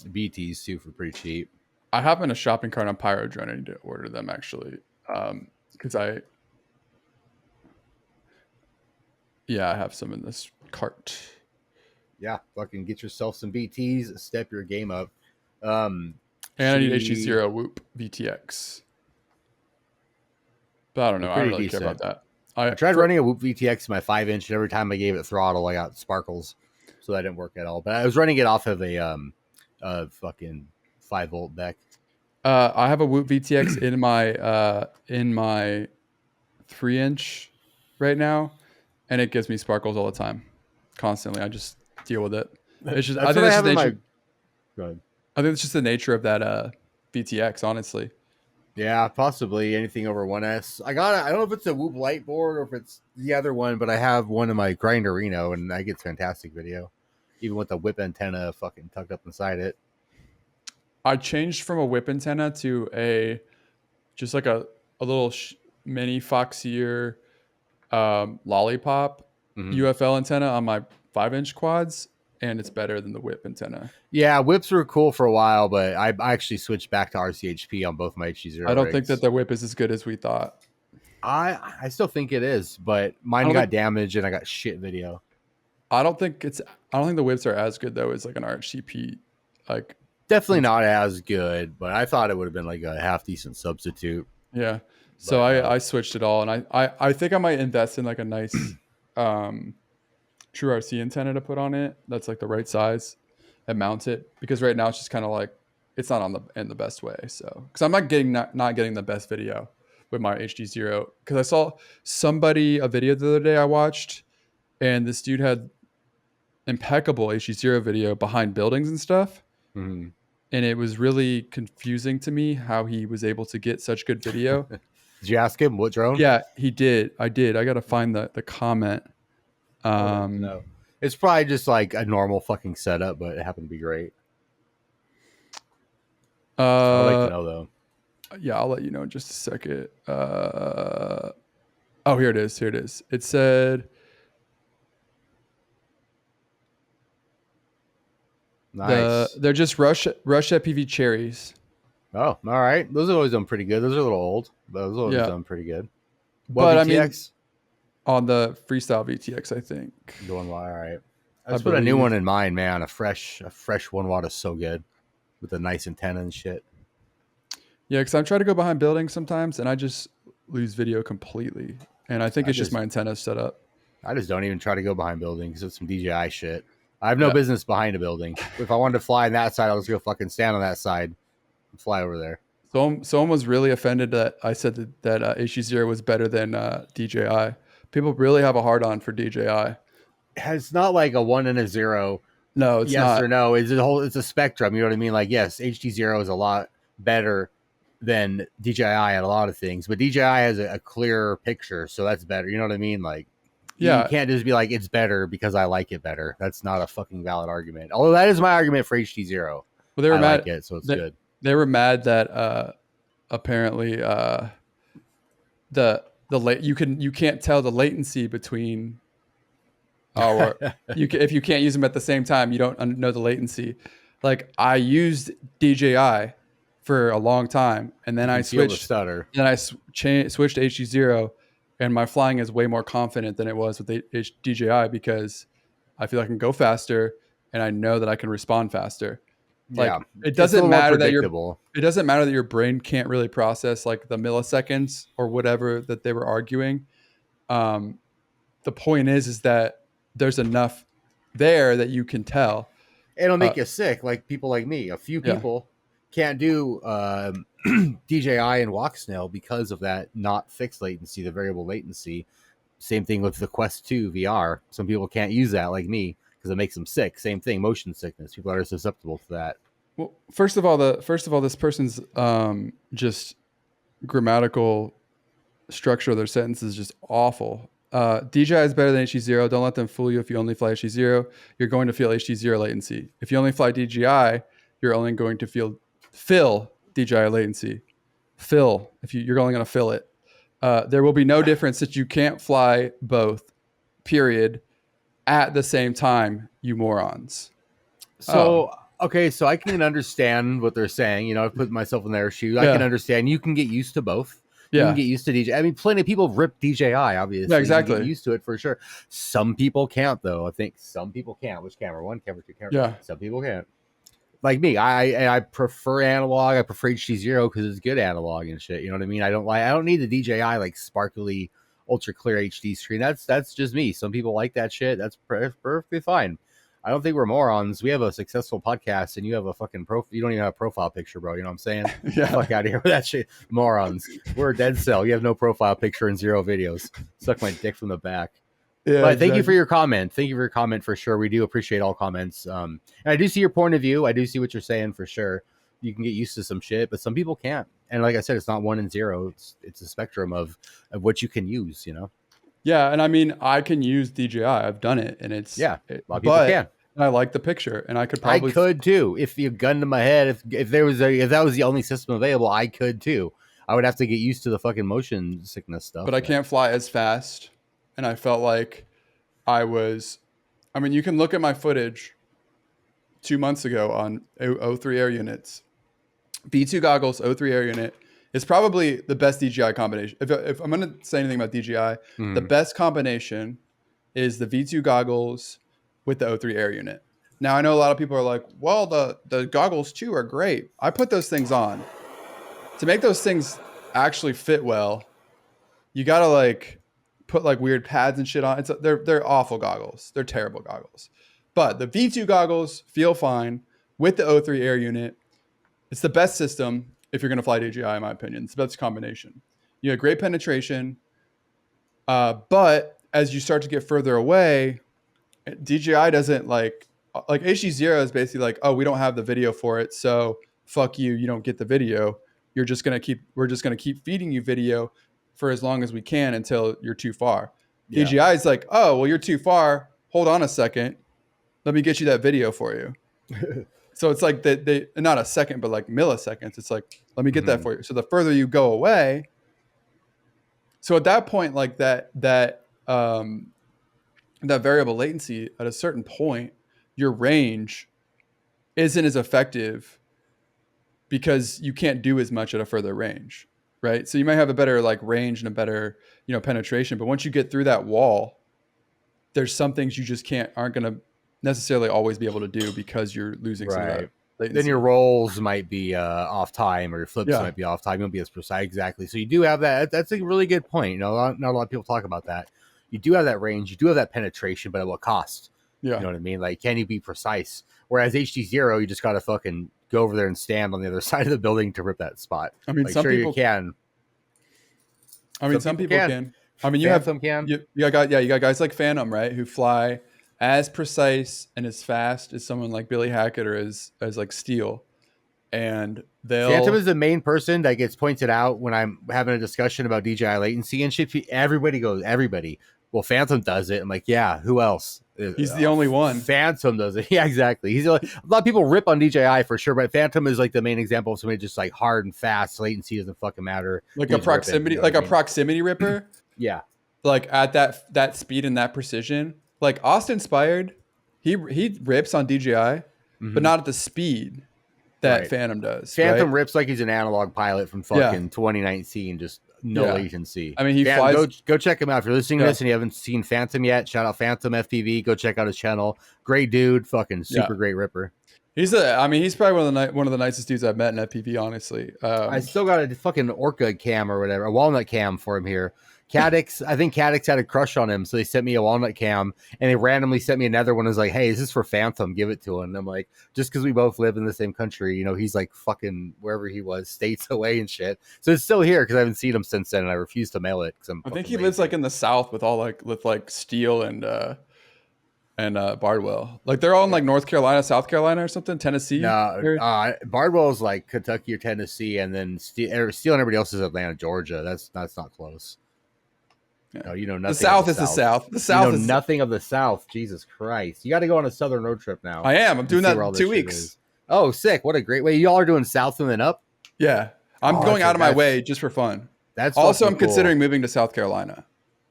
BTs too for pretty cheap. I have in a shopping cart on Pyro Drone. I need to order them actually. Because I have some in this cart. Yeah, fucking get yourself some BTs, step your game up. And I need HDzero Whoop VTX. But I don't know. I don't really care about that. I tried running a Whoop VTX in my 5-inch, and every time I gave it throttle, I got sparkles. So that didn't work at all. But I was running it off of a fucking 5-volt deck. I have a Whoop VTX in my 3-inch right now, and it gives me sparkles all the time, constantly. I just deal with it. It's just I think it's the nature. Go ahead. I think it's just the nature of that VTX, honestly. Yeah, possibly anything over 1S. I don't know if it's a Whoop light board or if it's the other one, but I have one in my Grinderino and I get fantastic video, even with the whip antenna fucking tucked up inside it. I changed from a whip antenna to just like a little mini Foxier lollipop UFL antenna on my 5-inch quads, and it's better than the whip antenna. Yeah, whips were cool for a while, but I actually switched back to RCHP on both my HDzero. I don't think that the whip is as good as we thought. I still think it is, but mine got damaged and I got shit video. I don't think the whips are as good though as like an RCP. Like definitely not as good, but I thought it would have been like a half decent substitute. Yeah. So but, I switched it all, and I think I might invest in like a nice true RC antenna to put on it. That's like the right size and mount it, because right now it's just kind of like it's not in the best way. So because I'm not getting the best video with my HDzero, because I saw a video the other day I watched, and this dude had impeccable HDzero video behind buildings and stuff. Mm-hmm. And it was really confusing to me how he was able to get such good video. Did you ask him what drone? Yeah, he did. I did. I got to find the comment. No, it's probably just like a normal fucking setup, but it happened to be great. I'd like to know though. Yeah, I'll let you know in just a second. Oh, here it is. It said, nice. They're just Russia FPV cherries. Oh, all right. Those have always done pretty good. Those are a little old, but those have always done pretty good. What but VTX? I mean, on the Freestyle VTX, I think. The 1 watt, all right. I just put a new one in mind, man. A fresh 1 watt is so good with a nice antenna and shit. Yeah, because I'm trying to go behind buildings sometimes, and I just lose video completely. And I think it's just my antenna set up. I just don't even try to go behind buildings. It's some DJI shit. I have no business behind a building. If I wanted to fly on that side, I'll just go fucking stand on that side and fly over there. So someone was really offended that I said that HDzero was better than DJI. People really have a hard on for DJI. It's not like a 1 and a 0. No, it's not. Yes or no. It's a spectrum. You know what I mean? Like, yes, HDzero is a lot better than DJI at a lot of things, but DJI has a clearer picture, so that's better. You know what I mean? Like, you can't just be like, it's better because I like it better. That's not a fucking valid argument. Although that is my argument for HDzero. Well, they were mad. Like it, so it's good. They were mad that apparently you can't tell the latency between. If you can't use them at the same time, you don't know the latency. Like, I used DJI for a long time, and then I switched. Stutter. Then I switched to HDzero, and my flying is way more confident than it was with DJI, because I feel I can go faster, and I know that I can respond faster. Like, it doesn't matter that your brain can't really process like the milliseconds or whatever that they were arguing. The point is that there's enough there that you can tell. It'll make you sick, like people like me. A few people can't do DJI and Walksnail because of that not fixed latency, the variable latency. Same thing with the Quest 2 VR. Some people can't use that, like me, because it makes them sick. Same thing, motion sickness. People are susceptible to that. Well, first of all, this person's just grammatical structure of their sentence is just awful. DJI is better than HDzero. Don't let them fool you. If you only fly HDzero, you're going to feel HDzero latency. If you only fly DJI, you're only going to fill DJI latency. You're only going to fill it. There will be no difference that you can't fly both, period, at the same time, you morons. So, okay, so I can understand what they're saying. You know, I've put myself in their shoes. I can understand. You can get used to both. You can get used to DJI. I mean, plenty of people rip DJI, obviously. Yeah, exactly. You get used to it for sure. Some people can't, though. I think some people can't. Which camera? 1 camera, 2 camera? Yeah. Some people can't. Like me, I prefer analog. I prefer HDzero because it's good analog and shit. You know what I mean? I don't need the DJI like sparkly, ultra clear HD screen. That's just me. Some people like that shit. That's perfectly fine. I don't think we're morons. We have a successful podcast, and you have a fucking you don't even have a profile picture, bro. You know what I'm saying? Yeah. Fuck out of here with that shit. Morons. We're a dead cell. You have no profile picture and 0 videos. Suck my dick from the back. Yeah. But thank you for your comment. Thank you for your comment for sure. We do appreciate all comments. And I do see your point of view. I do see what you're saying for sure. You can get used to some shit, but some people can't. And like I said, it's not 1 and 0. It's a spectrum of what you can use, Yeah, and I mean, I can use DJI. I've done it, and it's a lot of people can. I like the picture, and I could I probably could too. If you gun to my head, if that was the only system available, I could too. I would have to get used to the fucking motion sickness stuff. But I can't fly as fast, and I felt like I mean, you can look at my footage 2 months ago on O3 air units. V2 goggles, O3 air unit is probably the best DJI combination. If I'm going to say anything about DJI, the best combination is the V2 goggles with the O3 air unit. Now, I know a lot of people are like, well, the goggles too are great. I put those things on. To make those things actually fit well, you got to like put like weird pads and shit on. They're awful goggles. They're terrible goggles. But the V2 goggles feel fine with the O3 air unit. It's the best system if you're going to fly DJI, in my opinion. It's the best combination. You have great penetration, but as you start to get further away, DJI doesn't like HDzero is basically like, oh, we don't have the video for it, so fuck you. You don't get the video. We're just gonna keep feeding you video for as long as we can until you're too far. Yeah. DJI is like, oh, well, you're too far. Hold on a second. Let me get you that video for you. So it's like they not a second, but like milliseconds. It's like, let me get that for you. So the further you go away. So at that point, like that variable latency at a certain point, your range isn't as effective because you can't do as much at a further range, right? So you might have a better like range and a better, penetration, but once you get through that wall, there's some things you just aren't going to necessarily always be able to do because you're losing some of that latency. Then your rolls might be off time, or your flips might be off time. You won't be as precise. Exactly. So you do have that. That's a really good point. Not a lot of people talk about that. You do have that range. You do have that penetration, but at what cost? Yeah. You know what I mean? Like, can you be precise? Whereas HDzero, you just got to fucking go over there and stand on the other side of the building to rip that spot. I mean, like, some people you can. I mean, some people can. I mean, you Phantom can. You got guys like Phantom, right, who fly as precise and as fast as someone like Billy Hackett or as like Steele. And Phantom is the main person that gets pointed out when I'm having a discussion about DJI latency and shit. Everybody goes, well, Phantom does it. I'm like, yeah, who else? He's the only one. Phantom does it. Yeah, exactly. A lot of people rip on DJI for sure, but Phantom is like the main example of somebody just like hard and fast. Latency doesn't fucking matter. Like a proximity, proximity ripper. Yeah. Like at that speed and that precision. Like Austin Inspired, he rips on DJI, but not at the speed that Phantom does. Phantom rips like he's an analog pilot from fucking 2019, just no latency. I mean, he flies. Go check him out if you're listening to this and you haven't seen Phantom yet. Shout out Phantom FPV. Go check out his channel. Great dude, fucking super great ripper. He's probably one of the nicest dudes I've met in FPV. Honestly, I still got a fucking Orca cam or whatever, a walnut cam for him here. Cadix, I think Cadix had a crush on him, so they sent me a walnut cam, and they randomly sent me another one. It was like, hey, is this for Phantom? Give it to him. And I'm like, just because we both live in the same country, he's like fucking wherever he was, states away and shit. So it's still here because I haven't seen him since then, and I refuse to mail it because I think he lives like in the South with Steele and Bardwell. Like they're all in like North Carolina, South Carolina, or something. Tennessee. No, Bardwell's like Kentucky or Tennessee, and then Steele and everybody else is Atlanta, Georgia. That's not close. Yeah. No, nothing. The South is the South. The South is nothing of the South. Jesus Christ! You got to go on a Southern road trip now. I am. I'm doing that in 2 weeks. Oh, sick! What a great way. Y'all are doing south and then up. Yeah, I'm going out of my way just for fun. That's also I'm cool. considering moving to South Carolina.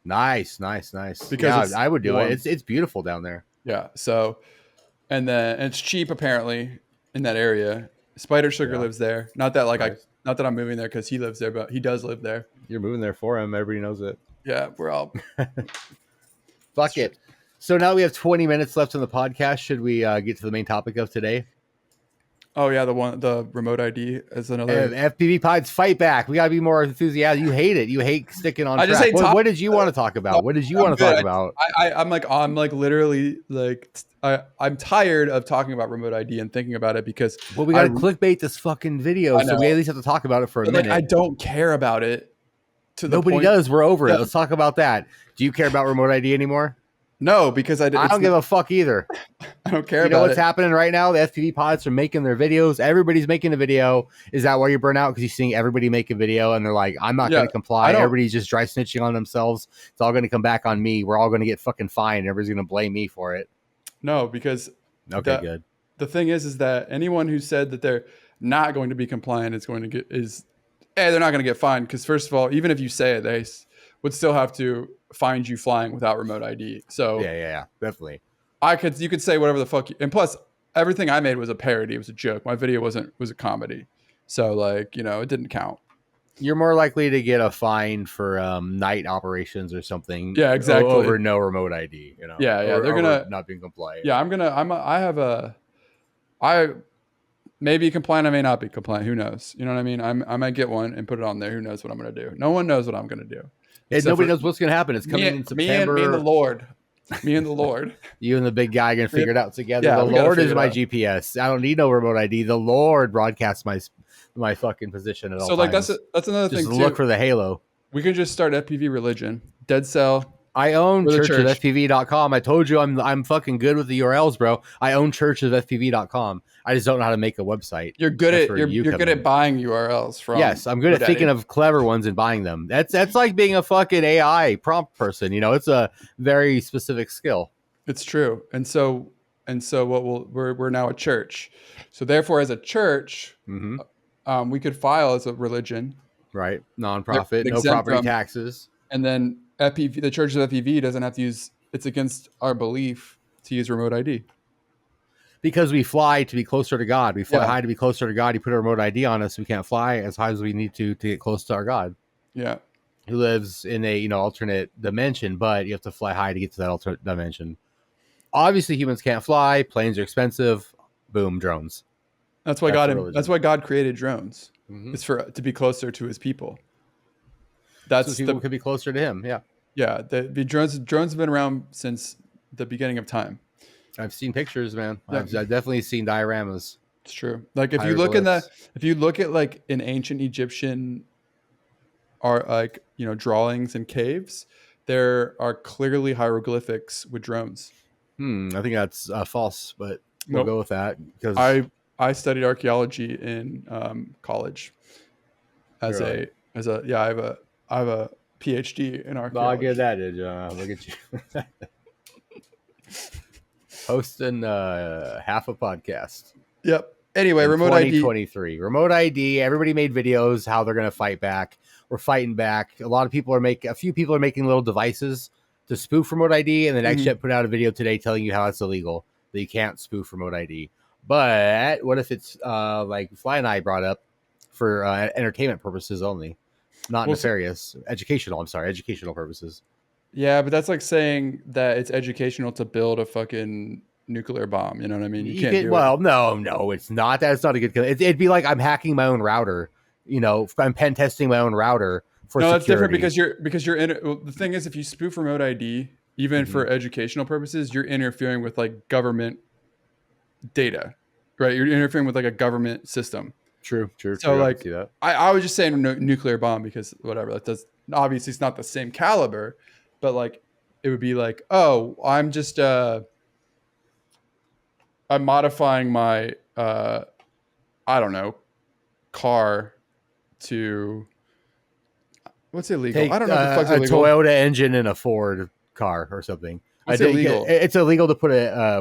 Nice. Because I would do it. It's beautiful down there. Yeah. So, and it's cheap apparently in that area. Spider Sugar lives there. Not that I'm moving there because he lives there, but he does live there. You're moving there for him. Everybody knows it. Yeah, we're all. Fuck it. So now we have 20 minutes left on the podcast. Should we get to the main topic of today? Oh yeah, the remote ID is another. FPV pods fight back. We gotta be more enthusiastic. You hate it. You hate sticking on. What did you want to talk about? What did you want to talk about? I'm literally like I'm tired of talking about remote ID and thinking about it because we gotta clickbait this fucking video, so we at least have to talk about it for a minute. I don't care about it. Nobody does. We're over it. Let's talk about that. Do you care about remote ID anymore? No, because I don't give a fuck either. I don't care You know about what's it. happening right now? The FPV pods are making their videos. Everybody's making a video. Is that why you burn out? Because you're seeing everybody make a video and they're like, I'm not going to comply. Everybody's just dry snitching on themselves. It's all going to come back on me. We're all going to get fucking fined. Everybody's going to blame me for it. No, because good. The thing is that anyone who said that they're not going to be compliant they're not going to get fined. Because first of all, even if you say it, they would still have to find you flying without remote ID. So yeah, definitely. You could say whatever the fuck and plus everything I made was a parody. It was a joke. My video was a comedy. So like, it didn't count. You're more likely to get a fine for night operations or something. Yeah, exactly. Over no remote ID, Yeah. They're going to not being compliant. Yeah. I may be compliant. I may not be compliant. Who knows? You know what I mean? I might get one and put it on there. Who knows what I'm going to do? No one knows what I'm going to do. Nobody knows what's going to happen. It's coming in September. Me and the Lord. Me and the Lord. You and the big guy are going to figure it out together. Yeah, the Lord is my GPS. I don't need no remote ID. The Lord broadcasts my fucking position at all times. So that's another thing too. Look for the halo. We can just start FPV religion. Dead Cell. I own churchofspv.com. I told you I'm fucking good with the URLs, bro. I own churchofspv.com. I just don't know how to make a website. You're good at buying URLs from. Yes, I'm good at thinking of clever ones and buying them. That's like being a fucking AI prompt person. It's a very specific skill. It's true. And so we're now a church. So therefore, as a church, we could file as a religion. Right. Nonprofit, no property taxes. And then the Church of FPV doesn't have to use, it's against our belief to use remote ID. Because we fly to be closer to God. We fly high to be closer to God. You put a remote ID on us, we can't fly as high as we need to get close to our God. Yeah. Who lives in a alternate dimension, but you have to fly high to get to that alternate dimension. Obviously, humans can't fly. Planes are expensive. Boom, drones. That's why God created drones. Mm-hmm. It's to be closer to His people. So people could be closer to Him. Yeah. Yeah. The drones have been around since the beginning of time. I've seen pictures, man. Yeah. I've definitely seen dioramas. It's true. Like if you look at like an ancient Egyptian drawings in caves, there are clearly hieroglyphics with drones. I think that's false, but we'll go with that because I studied archaeology in college. I have a PhD in archaeology. I'll get that, look at you. Hosting half a podcast. Yep. Anyway, remote ID. 2023. Remote ID. Everybody made videos how they're going to fight back. We're fighting back. A few people are making little devices to spoof remote ID, and then XJet put out a video today telling you how it's illegal, that you can't spoof remote ID. But what if it's like Fly and I brought up for entertainment purposes only, not nefarious, educational purposes. Yeah, but that's like saying that it's educational to build a fucking nuclear bomb. You know what I mean? You can't do it. Well, no, it's not. That's not a good. It'd be like I'm hacking my own router. I'm pen testing my own router for security. That's different because you're in. The thing is, if you spoof remote ID, even for educational purposes, you're interfering with like government data, right? You're interfering with like a government system. True. So like, I was just saying nuclear bomb because whatever that does. Obviously, it's not the same caliber. But like, it would be like, oh, I'm just, I'm modifying my, I don't know, car to, what's illegal? I don't know if the fuck's illegal. A Toyota engine in a Ford car or something. What's illegal? It's illegal to put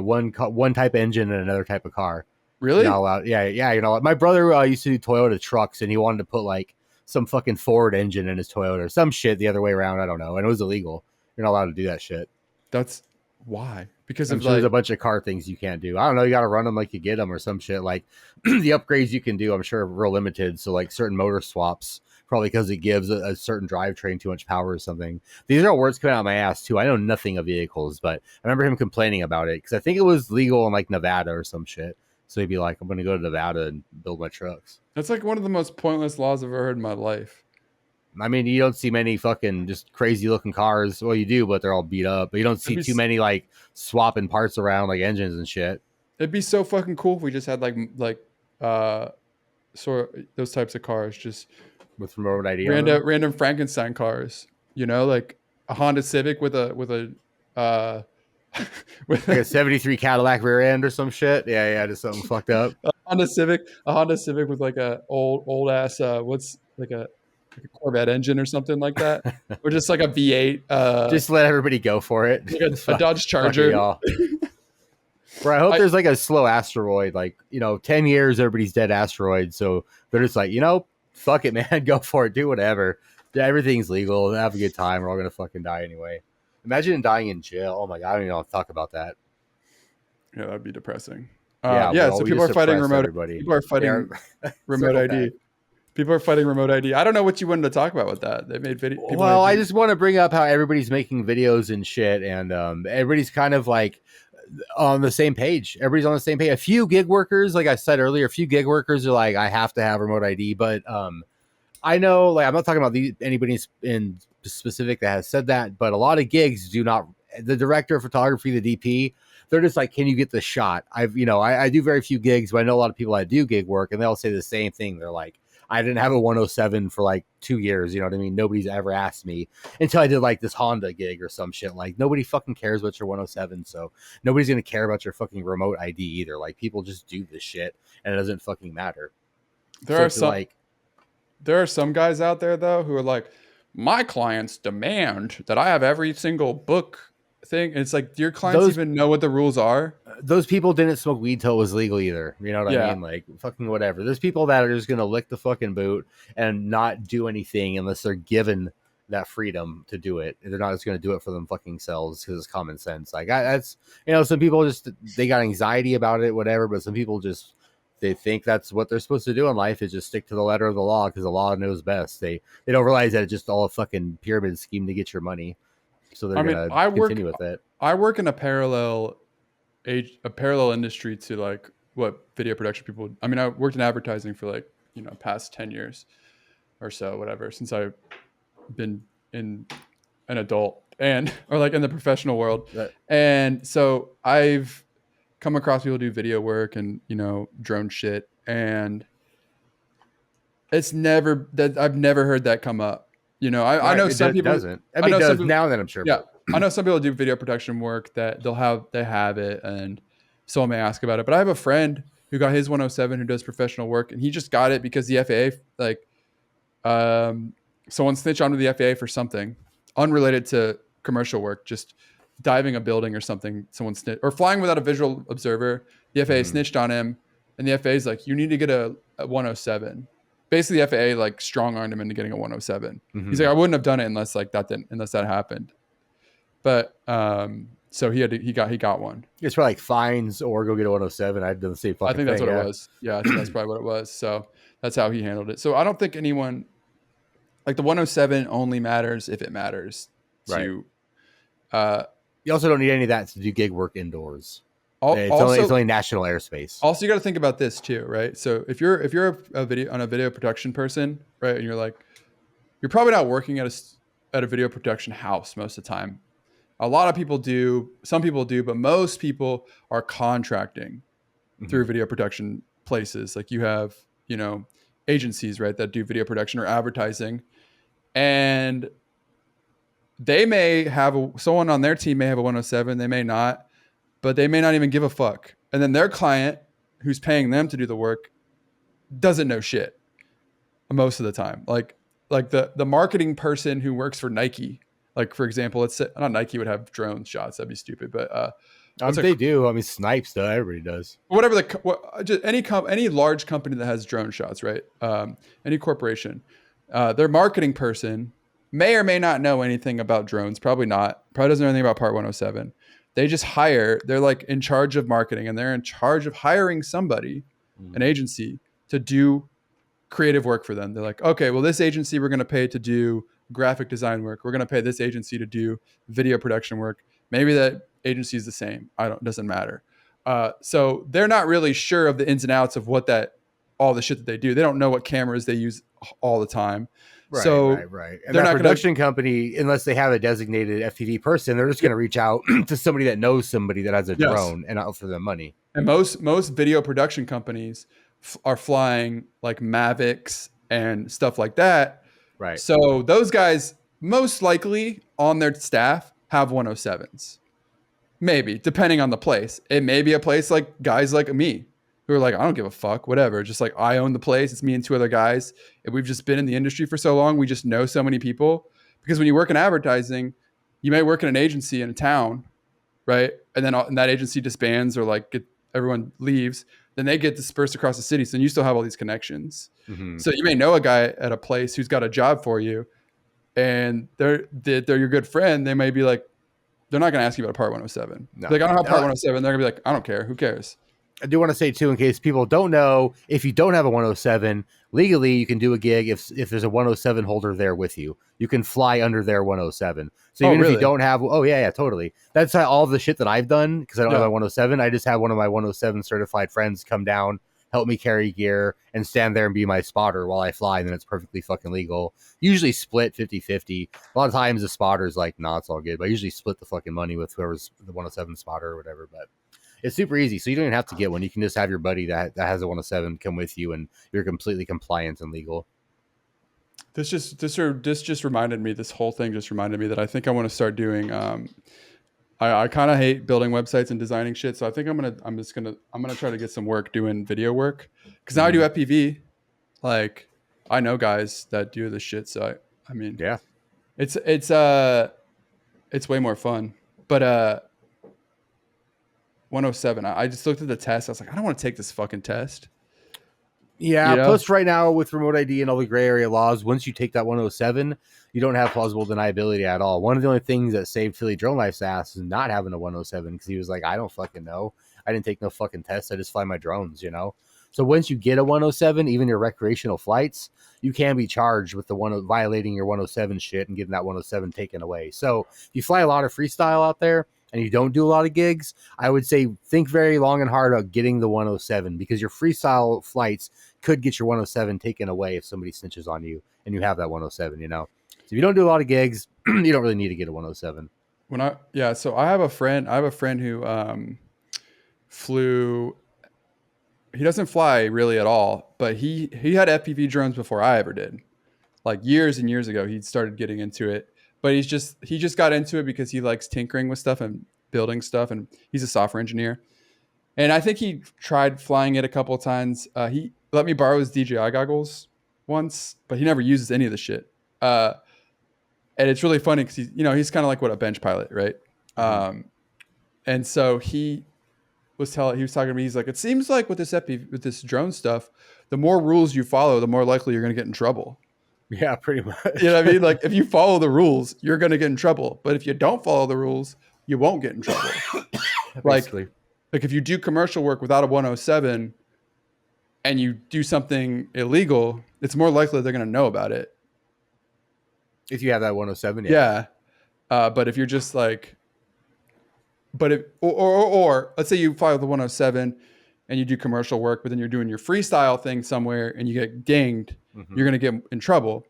one type of engine in another type of car. Really? You're not allowed. Yeah. My brother used to do Toyota trucks, and he wanted to put like some fucking Ford engine in his Toyota or some shit the other way around. I don't know. And it was illegal. You're not allowed to do that shit. That's why. Because there's a bunch of car things you can't do. I don't know. You got to run them like you get them or some shit. Like the upgrades you can do, I'm sure, are real limited. So like certain motor swaps, probably because it gives a certain drivetrain too much power or something. These are all words coming out of my ass too. I know nothing of vehicles, but I remember him complaining about it because I think it was legal in like Nevada or some shit. So he'd be like, I'm going to go to Nevada and build my trucks. That's like one of the most pointless laws I've ever heard in my life. I mean, you don't see many fucking just crazy looking cars. Well, you do, but they're all beat up. But you don't see too many like swapping parts around like engines and shit. It'd be so fucking cool if we just had those types of cars, just with remote ID. Random Frankenstein cars. Like a Honda Civic with a with Like a 73 Cadillac rear end or some shit. Yeah, just something fucked up. a Honda Civic with like a old ass what's like a Corvette engine or something like that, or just like a V8, Just let everybody go for it. like a Dodge Fuck it, Charger. y'all. Bro, I hope there's like a slow asteroid, like, 10 years, everybody's dead asteroid. So they're just like, fuck it, man. Go for it. Do whatever. Everything's legal. Have a good time. We're all going to fucking die anyway. Imagine dying in jail. Oh my God. I don't even want to talk about that. Yeah, that'd be depressing. Yeah. So people are fighting remote. Everybody. People are fighting remote ID. People are fighting remote ID. I don't know what you wanted to talk about with that. They made video. Well, I just want to bring up how everybody's making videos and shit, and everybody's kind of like on the same page. Everybody's on the same page. A few gig workers, like I said earlier, a few gig workers are like, I have to have remote ID. But I know, like, I'm not talking about anybody in specific that has said that, but a lot of gigs do not. The director of photography, the DP, they're just like, can you get the shot? I do very few gigs, but I know a lot of people that do gig work, and they all say the same thing. They're like, I didn't have a 107 for like 2 years. You know what I mean? Nobody's ever asked me until I did like this Honda gig or some shit. Like, nobody fucking cares about your 107. So nobody's going to care about your fucking remote ID either. Like, people just do this shit and it doesn't fucking matter. There are some guys out there though, who are like, my clients demand that I have every single book thing. And it's like, do your clients even know what the rules are? Those people didn't smoke weed till it was legal either. You know what I mean? Like, fucking whatever. There's people that are just going to lick the fucking boot and not do anything unless they're given that freedom to do it. They're not just going to do it for them fucking selves because it's common sense. Like, that's, some people just, they got anxiety about it, whatever, but some people just, they think that's what they're supposed to do in life, is just stick to the letter of the law because the law knows best. They don't realize that it's just all a fucking pyramid scheme to get your money. So they're going to continue with it. I work in a parallel industry to like what video production people. I mean, I worked in advertising for like, past 10 years or so, whatever, since I've been in an adult or like in the professional world. Right. And so I've come across people do video work and, drone shit. And it's never that I've never heard that come up. I know some people doesn't. I mean, it does now that I'm sure. Yeah. I know some people do video production work that they have it and someone may ask about it. But I have a friend who got his 107 who does professional work, and he just got it because the FAA, someone snitched onto the FAA for something unrelated to commercial work, just diving a building or something. Someone snitched, or flying without a visual observer. The FAA snitched on him, and the FAA is like, you need to get a 107. Basically, the FAA like strong-armed him into getting a 107. He's like, I wouldn't have done it unless that happened. But so he got one. It's probably like fines or go get a 107. I've done the same fucking thing. I think that's what it was. Yeah, I think that's probably what it was. So that's how he handled it. So I don't think anyone, like, the 107 only matters if it matters to. You also don't need any of that to do gig work indoors. It's only national airspace. Also, you got to think about this too, right? So if you're a video production person, right, and you're probably not working at a video production house most of the time. A lot of people do, some people do, but most people are contracting through video production places. Like, you have, agencies, right, that do video production or advertising, and they may have someone on their team may have a 107, they may not, but they may not even give a fuck. And then their client, who's paying them to do the work, doesn't know shit most of the time. Like the marketing person who works for Nike, like, for example, let's say, not Nike would have drone shots. That'd be stupid, but they do. I mean, snipes though. Everybody does. Whatever just any large company that has drone shots, right? Any corporation, their marketing person may or may not know anything about drones. Probably not. Probably doesn't know anything about Part 107. They just they're like in charge of marketing, and they're in charge of hiring somebody, an agency, to do creative work for them. They're like, okay, well, this agency we're going to pay to do graphic design work. We're going to pay this agency to do video production work. Maybe that agency is the same. Doesn't matter. So they're not really sure of the ins and outs of all the shit that they do. They don't know what cameras they use all the time. Right, so right. And that production company, unless they have a designated FPV person, they're just going to reach out to somebody that knows somebody that has a drone and offer them money. And most video production companies are flying like Mavics and stuff like that. Right. So those guys most likely on their staff have 107s. Maybe, depending on the place. It may be a place like guys like me who are like, I don't give a fuck, whatever. Just like, I own the place. It's me and 2 other guys. And we've just been in the industry for so long. We just know so many people. Because when you work in advertising, you may work in an agency in a town, right? And then and that agency disbands or like everyone leaves. Then they get dispersed across the city. So you still have all these connections. So you may know a guy at a place who's got a job for you, and they're your good friend. They may be like, they're not going to ask you about a Part 107. No. Like, I don't have Part 107. They're going to be like, I don't care. Who cares? I do want to say too, in case people don't know, if you don't have a 107, legally you can do a gig if there's a 107 holder there with you. You can fly under their 107. So even if you don't have, yeah, totally. That's all the shit that I've done because I don't have my 107. I just have one of my 107 certified friends come down, help me carry gear, and stand there and be my spotter while I fly, and then it's perfectly fucking legal. Usually split 50-50. A lot of times the spotter's like, nah, it's all good. But I usually split the fucking money with whoever's the 107 spotter or whatever. But it's super easy, so you don't even have to get one. You can just have your buddy that has a 107 come with you, and you're completely compliant and legal. This just reminded me. This whole thing just reminded me that I think I want to start doing. I kind of hate building websites and designing shit, so I think I'm gonna try to get some work doing video work because now I do FPV. Like, I know guys that do this shit, so I mean, yeah, it's way more fun, but 107. I just looked at the test. I was like, I don't want to take this fucking test. Yeah. Plus, right now with remote ID and all the gray area laws, once you take that 107, you don't have plausible deniability at all. One of the only things that saved Philly Drone Life's ass is not having a 107 because he was like, I don't fucking know. I didn't take no fucking test. I just fly my drones, you know? So once you get a 107, even your recreational flights, you can be charged with violating your 107 shit and getting that 107 taken away. So if you fly a lot of freestyle out there, and you don't do a lot of gigs, I would say think very long and hard about getting the 107 because your freestyle flights could get your 107 taken away if somebody snitches on you and you have that 107, you know? So if you don't do a lot of gigs, you don't really need to get a 107. So I have a friend who flew. He doesn't fly really at all, but he had FPV drones before I ever did. Like years and years ago, he started getting into it. But he just got into it because he likes tinkering with stuff and building stuff, and he's a software engineer. And I think he tried flying it a couple of times. He let me borrow his DJI goggles once, but he never uses any of the shit. And it's really funny because he's kind of like a bench pilot, right? And so he was talking to me. He's like, it seems like with this drone stuff, the more rules you follow, the more likely you're going to get in trouble. Yeah, pretty much. You know what I mean? Like, if you follow the rules, you're going to get in trouble. But if you don't follow the rules, you won't get in trouble. like if you do commercial work without a 107 and you do something illegal, it's more likely they're going to know about it. If you have that 107, yeah. But if you're just like, or let's say you file the 107 and you do commercial work, but then you're doing your freestyle thing somewhere and you get dinged, you're going to get in trouble.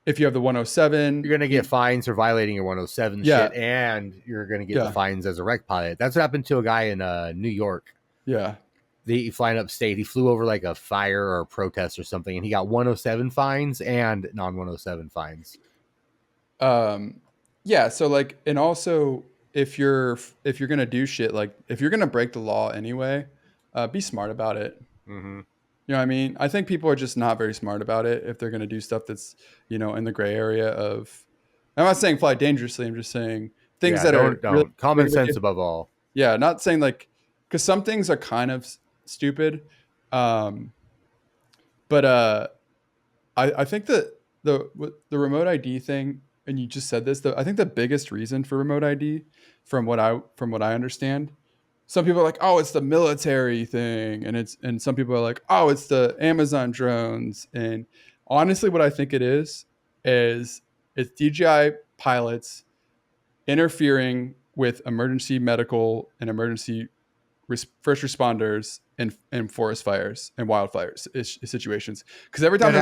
If you have the 107, you're going to get fines for violating your 107 shit, and you're going to get the fines as a rec pilot. That's what happened to a guy in New York. Yeah. He flying upstate. He flew over like a fire or a protest or something, and he got 107 fines and non-107 fines. Yeah. So like, and also if you're going to do shit, like if you're going to break the law anyway, be smart about it. Mm-hmm. You know what I mean? I think people are just not very smart about it if they're going to do stuff that's, in the gray area of, I'm not saying fly dangerously. I'm just saying things that are really, common sense above all. Yeah. Not saying like, because some things are kind of stupid. But I think that the remote ID thing, and you just said this, I think the biggest reason for remote ID from what I understand, some people are like, oh, it's the military thing. And some people are like, oh, it's the Amazon drones. And honestly, what I think it is it's DJI pilots interfering with emergency medical and emergency first responders in forest fires and wildfires situations. Because every time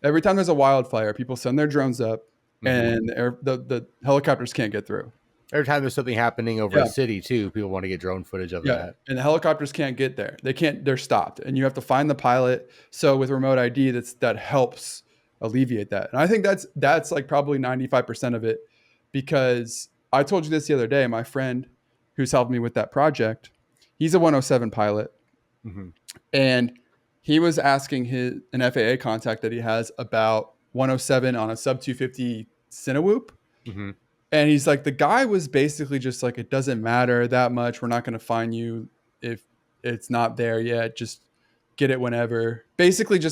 every time there's a wildfire, people send their drones up and the helicopters can't get through. Every time there's something happening over a city too, people want to get drone footage of that. And the helicopters can't get there. They're stopped. And you have to find the pilot. So with remote ID, that helps alleviate that. And I think that's like probably 95% of it, because I told you this the other day. My friend who's helped me with that project, he's a 107 pilot, and he was asking an FAA contact that he has about 107 on a sub 250 Cinewoop. And he's like, the guy was basically just like, it doesn't matter that much. We're not going to fine you if it's not there yet. Just get it whenever. Basically, we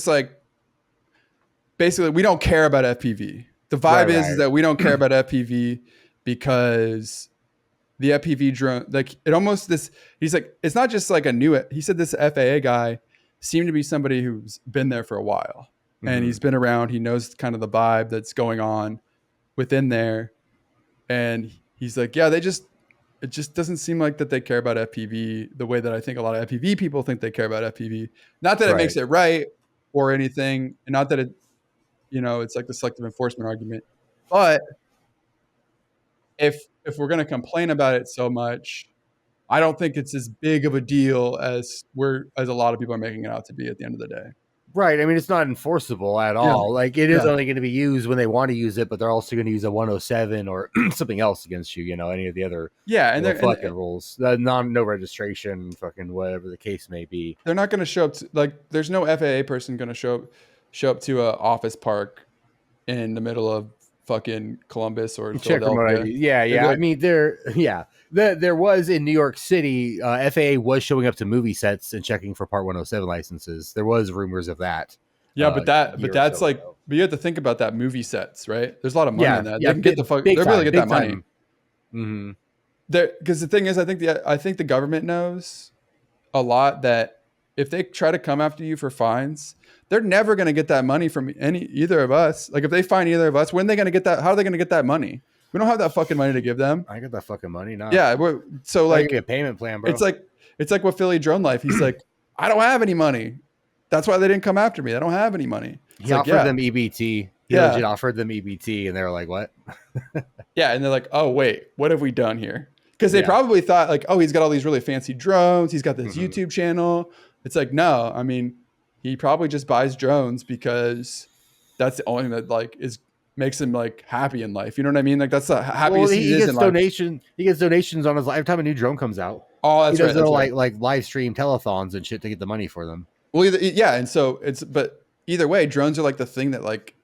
don't care about FPV. The vibe is that we don't care about FPV because the FPV drone, like it almost he's like, it's not just like he said this FAA guy seemed to be somebody who's been there for a while and he's been around. He knows kind of the vibe that's going on within there. And he's like, yeah, it just doesn't seem like that they care about FPV the way that I think a lot of FPV people think they care about FPV. Not that it makes it right or anything, and not that it, it's like the selective enforcement argument. But if we're going to complain about it so much, I don't think it's as big of a deal as a lot of people are making it out to be at the end of the day. Right. I mean, it's not enforceable at all. Like it is only going to be used when they want to use it, but they're also going to use a 107 or something else against you, any of the other and they're fucking rules. No registration, fucking whatever the case may be. They're not going to show up there's no FAA person going to show up to a office park in the middle of fucking Columbus or Philadelphia. Yeah. I mean, there was in New York City, FAA was showing up to movie sets and checking for Part 107 licenses. There was rumors of that. Yeah, but that's like, but you have to think about that movie sets, right? There's a lot of money in that. They can get they really get that money. Because the thing is, I think the government knows a lot that if they try to come after you for fines, they're never going to get that money from either of us. Like if they fine either of us, when are they going to get that? How are they going to get that money? We don't have that fucking money to give them. I get that fucking money now. Yeah, so like a payment plan, bro. It's like with Philly Drone Life. He's like, I don't have any money. That's why they didn't come after me. I don't have any money. He offered them EBT. He legit offered them EBT, and they were like, "What?" Yeah, and they're like, "Oh wait, what have we done here?" Because they probably thought like, "Oh, he's got all these really fancy drones. He's got this YouTube channel." It's like, no, I mean, he probably just buys drones because that's the only thing that makes him like happy in life. You know what I mean? Like that's the happiest he is in life. He gets donations on his every time a new drone comes out. Oh, that's right. Like live stream telethons and shit to get the money for them. Well, and so but either way, drones are like the thing that like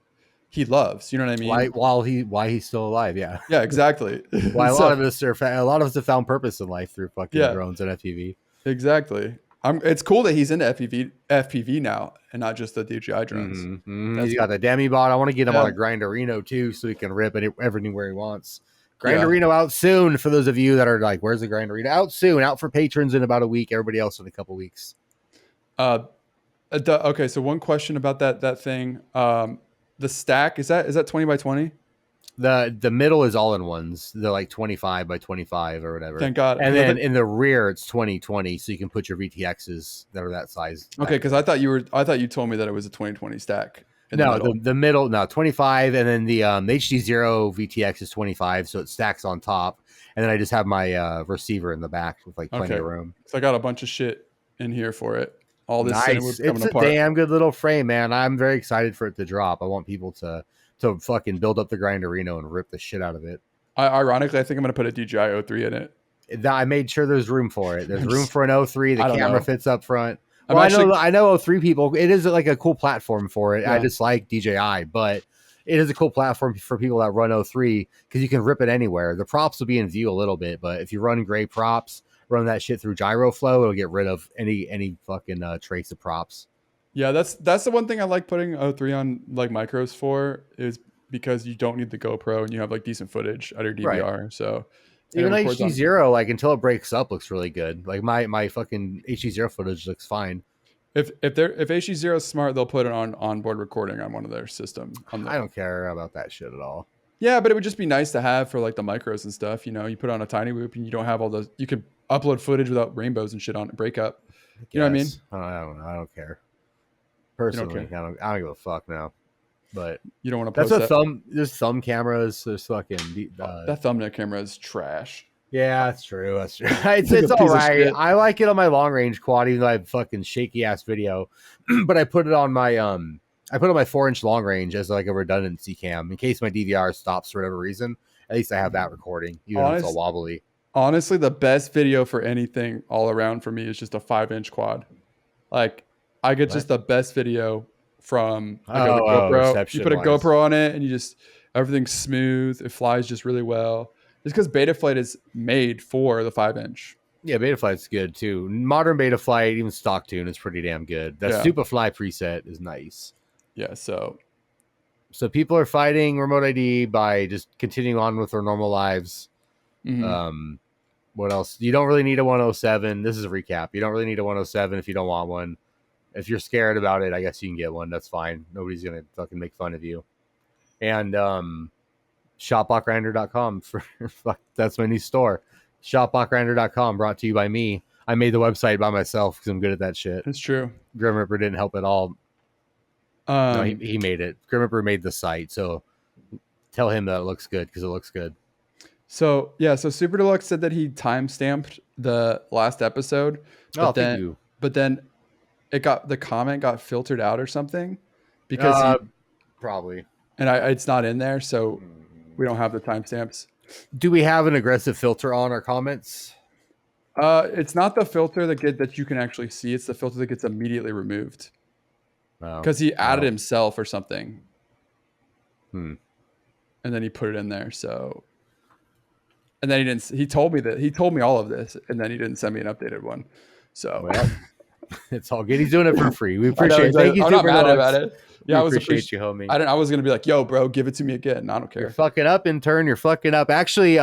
he loves. You know what I mean? Why he's still alive? Yeah. Yeah, exactly. Why a lot of us have found purpose in life through fucking drones and FPV. Exactly. It's cool that he's into FPV now and not just the DJI drones. He's got the Demibot. I want to get him on a Grinderino too, so he can rip it everywhere he wants. Grinderino out soon for those of you that are like, "Where's the Grinderino?" Out soon, out for patrons in about a week. Everybody else in a couple weeks. Okay, so one question about that thing. The stack is that 20 by 20? The middle is all in ones. They're like 25 by 25 or whatever. Thank God. And then in the rear it's 20/20, so you can put your VTXs that are that size. Okay, because I thought you told me that it was a 20/20 stack. No, the middle, 25, and then the HDzero VTX is 25, so it stacks on top. And then I just have my receiver in the back with like plenty of room. So I got a bunch of shit in here for it. All this nice. It's a damn good little frame, man. I'm very excited for it to drop. I want people to fucking build up the Grinderino and rip the shit out of it. Ironically, I think I'm going to put a DJI 03 in it. I made sure there's room for it. There's room for an 03. The camera fits up front. Well, I know 03 people. It is like a cool platform for it. Yeah. I just like DJI, but it is a cool platform for people that run 03 because you can rip it anywhere. The props will be in view a little bit, but if you run gray props, run that shit through gyro flow, it'll get rid of any fucking trace of props. Yeah, that's the one thing I like putting 03 on like micros for is because you don't need the GoPro and you have like decent footage at your DVR. Right. So even HDzero, like until it breaks up, looks really good. Like my fucking HDzero footage looks fine. If HDzero is smart, they'll put it on onboard recording on one of their systems. I don't care about that shit at all. Yeah, but it would just be nice to have for like the micros and stuff. You know, you put on a tiny whoop and you don't have all those. You could upload footage without rainbows and shit on it. Break up. You know what I mean? I don't know. I don't care. Personally, I don't give a fuck now. But you don't want to post that. There's thumb cameras. There's fucking that thumbnail camera is trash. Yeah, that's true. It's all right. I like it on my long range quad, even though I have fucking shaky ass video. But I put it on my I put on my 4-inch long range as like a redundancy cam in case my DVR stops for whatever reason. At least I have that recording, even if it's all wobbly. Honestly, the best video for anything all around for me is just a 5-inch quad. Like I get just the best video from like a GoPro. You put a GoPro on it and everything's smooth. It flies just really well. Just because Betaflight is made for the 5-inch. Yeah, Betaflight's good too. Modern Betaflight, even stock tune, is pretty damn good. That Superfly preset is nice. Yeah, so people are fighting remote ID by just continuing on with their normal lives. What else? You don't really need a 107. This is a recap. You don't really need a 107 if you don't want one. If you're scared about it, I guess you can get one. That's fine. Nobody's gonna fucking make fun of you. And shopbachgrinder.com that's my new store. Shopbachgrinder.com, brought to you by me. I made the website by myself because I'm good at that shit. It's true. Grim Reaper didn't help at all. No, he made it. Grim Reaper made the site, so tell him that it looks good because it looks good. So Super Deluxe said that he timestamped the last episode. But then the comment got filtered out or something because probably. And it's not in there, so we don't have the timestamps. Do we have an aggressive filter on our comments? It's not the filter that you can actually see. It's the filter that gets immediately removed. Because he added himself or something. And then he put it in there. So, and then he told me all of this, and then he didn't send me an updated one. So it's all good. He's doing it for free. We appreciate it. Thank you. I'm not mad about it. Yeah, I appreciate you, homie. I was gonna be like, yo, bro, give it to me again. I don't care. You're fucking up, intern. You're fucking up. Actually,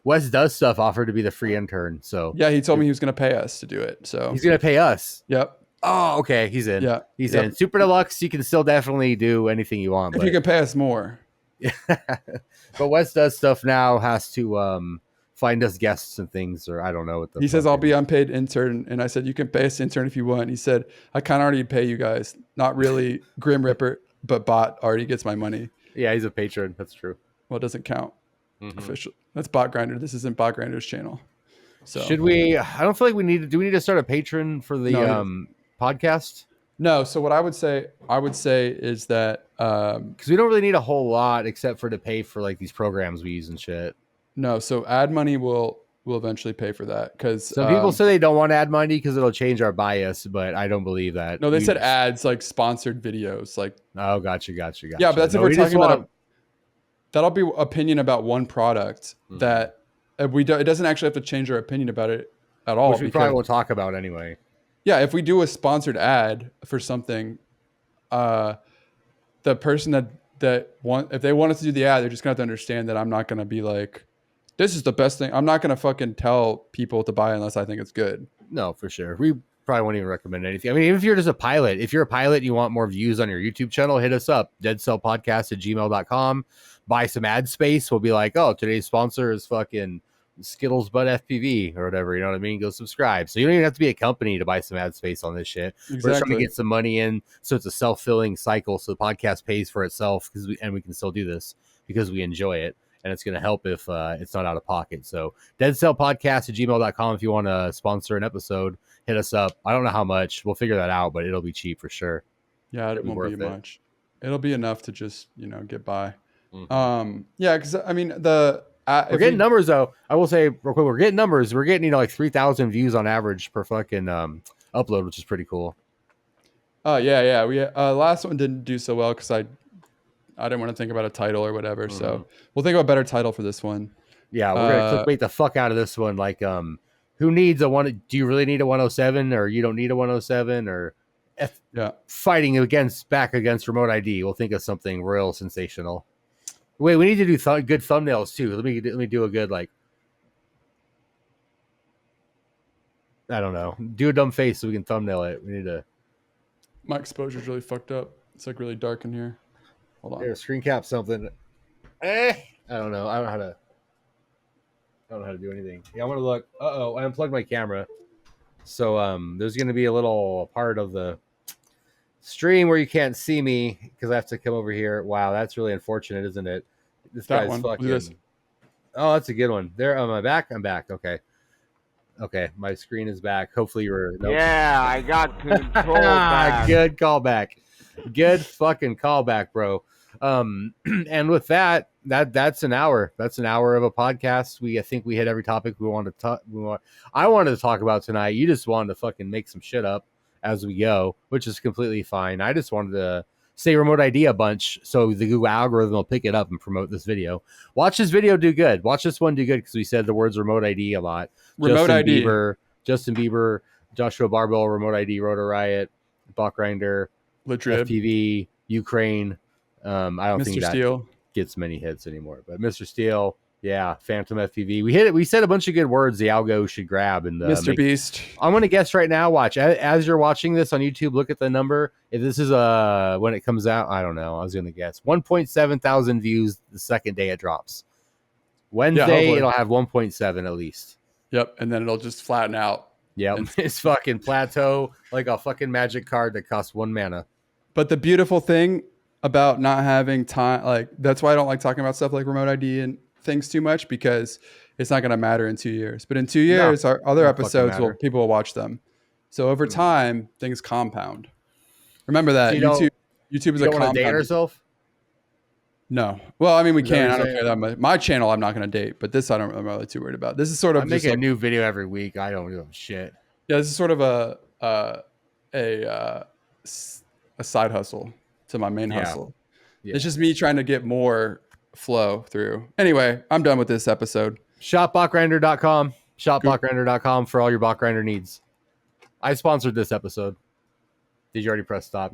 Wes Does Stuff offered to be the free intern. So yeah, he told me he was gonna pay us to do it. So he's gonna pay us. Yep. Oh, okay. He's in. Yeah, he's in. Super Deluxe, you can still definitely do anything you want. If you can pay us more. But Wes Does Stuff now has to find us guests and things, or I don't know what he says. I'll be unpaid intern, and I said you can pay us intern if you want. He said I kind of already pay you guys. Not really Grim Reaper, but Bot already gets my money. Yeah, he's a patron. That's true. Well, it doesn't count officially. That's Bot Grinder. This isn't Bot Grinder's channel. So should we? I don't feel like we need to. Do we need to start a patron for the podcast? No. So what I would say is that because we don't really need a whole lot except for to pay for like these programs we use and shit. No. So ad money will eventually pay for that because some people say they don't want ad money because it'll change our bias, but I don't believe that. No, they said ads like sponsored videos, like gotcha. Yeah, but that's if we're talking about. That'll be opinion about one product that it doesn't actually have to change our opinion about it at all. Which we probably won't talk about anyway. Yeah, if we do a sponsored ad for something, the person if they wanted to do the ad, they're just gonna have to understand that I'm not gonna be like, this is the best thing. I'm not gonna fucking tell people to buy unless I think it's good. No, for sure. We probably won't even recommend anything. I mean, if you're just a pilot, if you're a pilot and you want more views on your YouTube channel, hit us up. deadcellpodcast@gmail.com. Buy some ad space. We'll be like, oh, today's sponsor is fucking Skittles Butt FPV or whatever. You know what I mean? Go subscribe. So you don't even have to be a company to buy some ad space on this shit. Exactly. We're just trying to get some money in, so it's a self-filling cycle. So the podcast pays for itself we can still do this because we enjoy it. And it's going to help if it's not out of pocket. So deadcellpodcast@gmail.com. If you want to sponsor an episode, hit us up. I don't know how much. We'll figure that out, but it'll be cheap for sure. Yeah, it won't be much. It'll be enough to just, get by. Yeah, because I mean, we're getting numbers though. I will say real quick, we're getting numbers. We're getting, like 3,000 views on average per fucking upload, which is pretty cool. Yeah. We last one didn't do so well because I didn't want to think about a title or whatever. So we'll think of a better title for this one. Yeah, we're gonna clickbait the fuck out of this one. Like, who needs a one? Do you really need a 107, or you don't need a 107, or fighting back against remote ID? We'll think of something real sensational. Wait, we need to do good thumbnails too. Let me do a good, like, I don't know, do a dumb face so we can thumbnail it. We need to. My exposure's really fucked up. It's like really dark in here. Hold on. Here, screen cap something. I don't know. I don't know how to do anything. Yeah, I'm gonna look. I unplugged my camera, so there's gonna be a little part of the stream where you can't see me because I have to come over here. Wow, that's really unfortunate, isn't it? This guy's fucking. Oh, that's a good one. There, am I back? I'm back. Okay, my screen is back. Hopefully you're. Nope. Yeah, I got control back. Good callback. Good fucking callback, bro. And with that's an hour. That's an hour of a podcast. I think we hit every topic we wanted to talk. I wanted to talk about tonight. You just wanted to fucking make some shit up as we go, which is completely fine. I just wanted to say remote ID a bunch so the Google algorithm will pick it up and promote this video. Watch this video do good. Watch this one do good because we said the words remote ID a lot. Justin Bieber, Joshua Barbell, remote ID, Rotor Riot, Bach Grinder, FPV, Ukraine. I don't think that Steel gets many hits anymore, but Mr. Steel, yeah, Phantom FPV. We hit it. We said a bunch of good words the algo should grab. And Mr. Beast. I'm going to guess right now. Watch as you're watching this on YouTube. Look at the number. If this is when it comes out, I don't know. I was going to guess 1.7 thousand views the second day it drops. Wednesday, it'll have 1.7 at least. Yep, and then it'll just flatten out. Yep, it's fucking plateau like a fucking magic card that costs 1 mana. But the beautiful thing about not having time, like that's why I don't like talking about stuff like remote ID and things too much, because it's not going to matter in 2 years. But in 2 years, our other episodes people will watch them. So over time, things compound. Remember that. So YouTube is a compound. Date ourselves? No. Well, I mean, we can. I don't care that much. My channel, I'm not going to date, but this I'm really too worried about. This is sort of I'm making a new video every week. I don't give a shit. Yeah, this is sort of a side hustle to my main hustle. Yeah. It's just me trying to get more flow through. Anyway, I'm done with this episode. Shopbachgrinder.com. Shopbachgrinder.com for all your Bach Grinder needs. I sponsored this episode. Did you already press stop?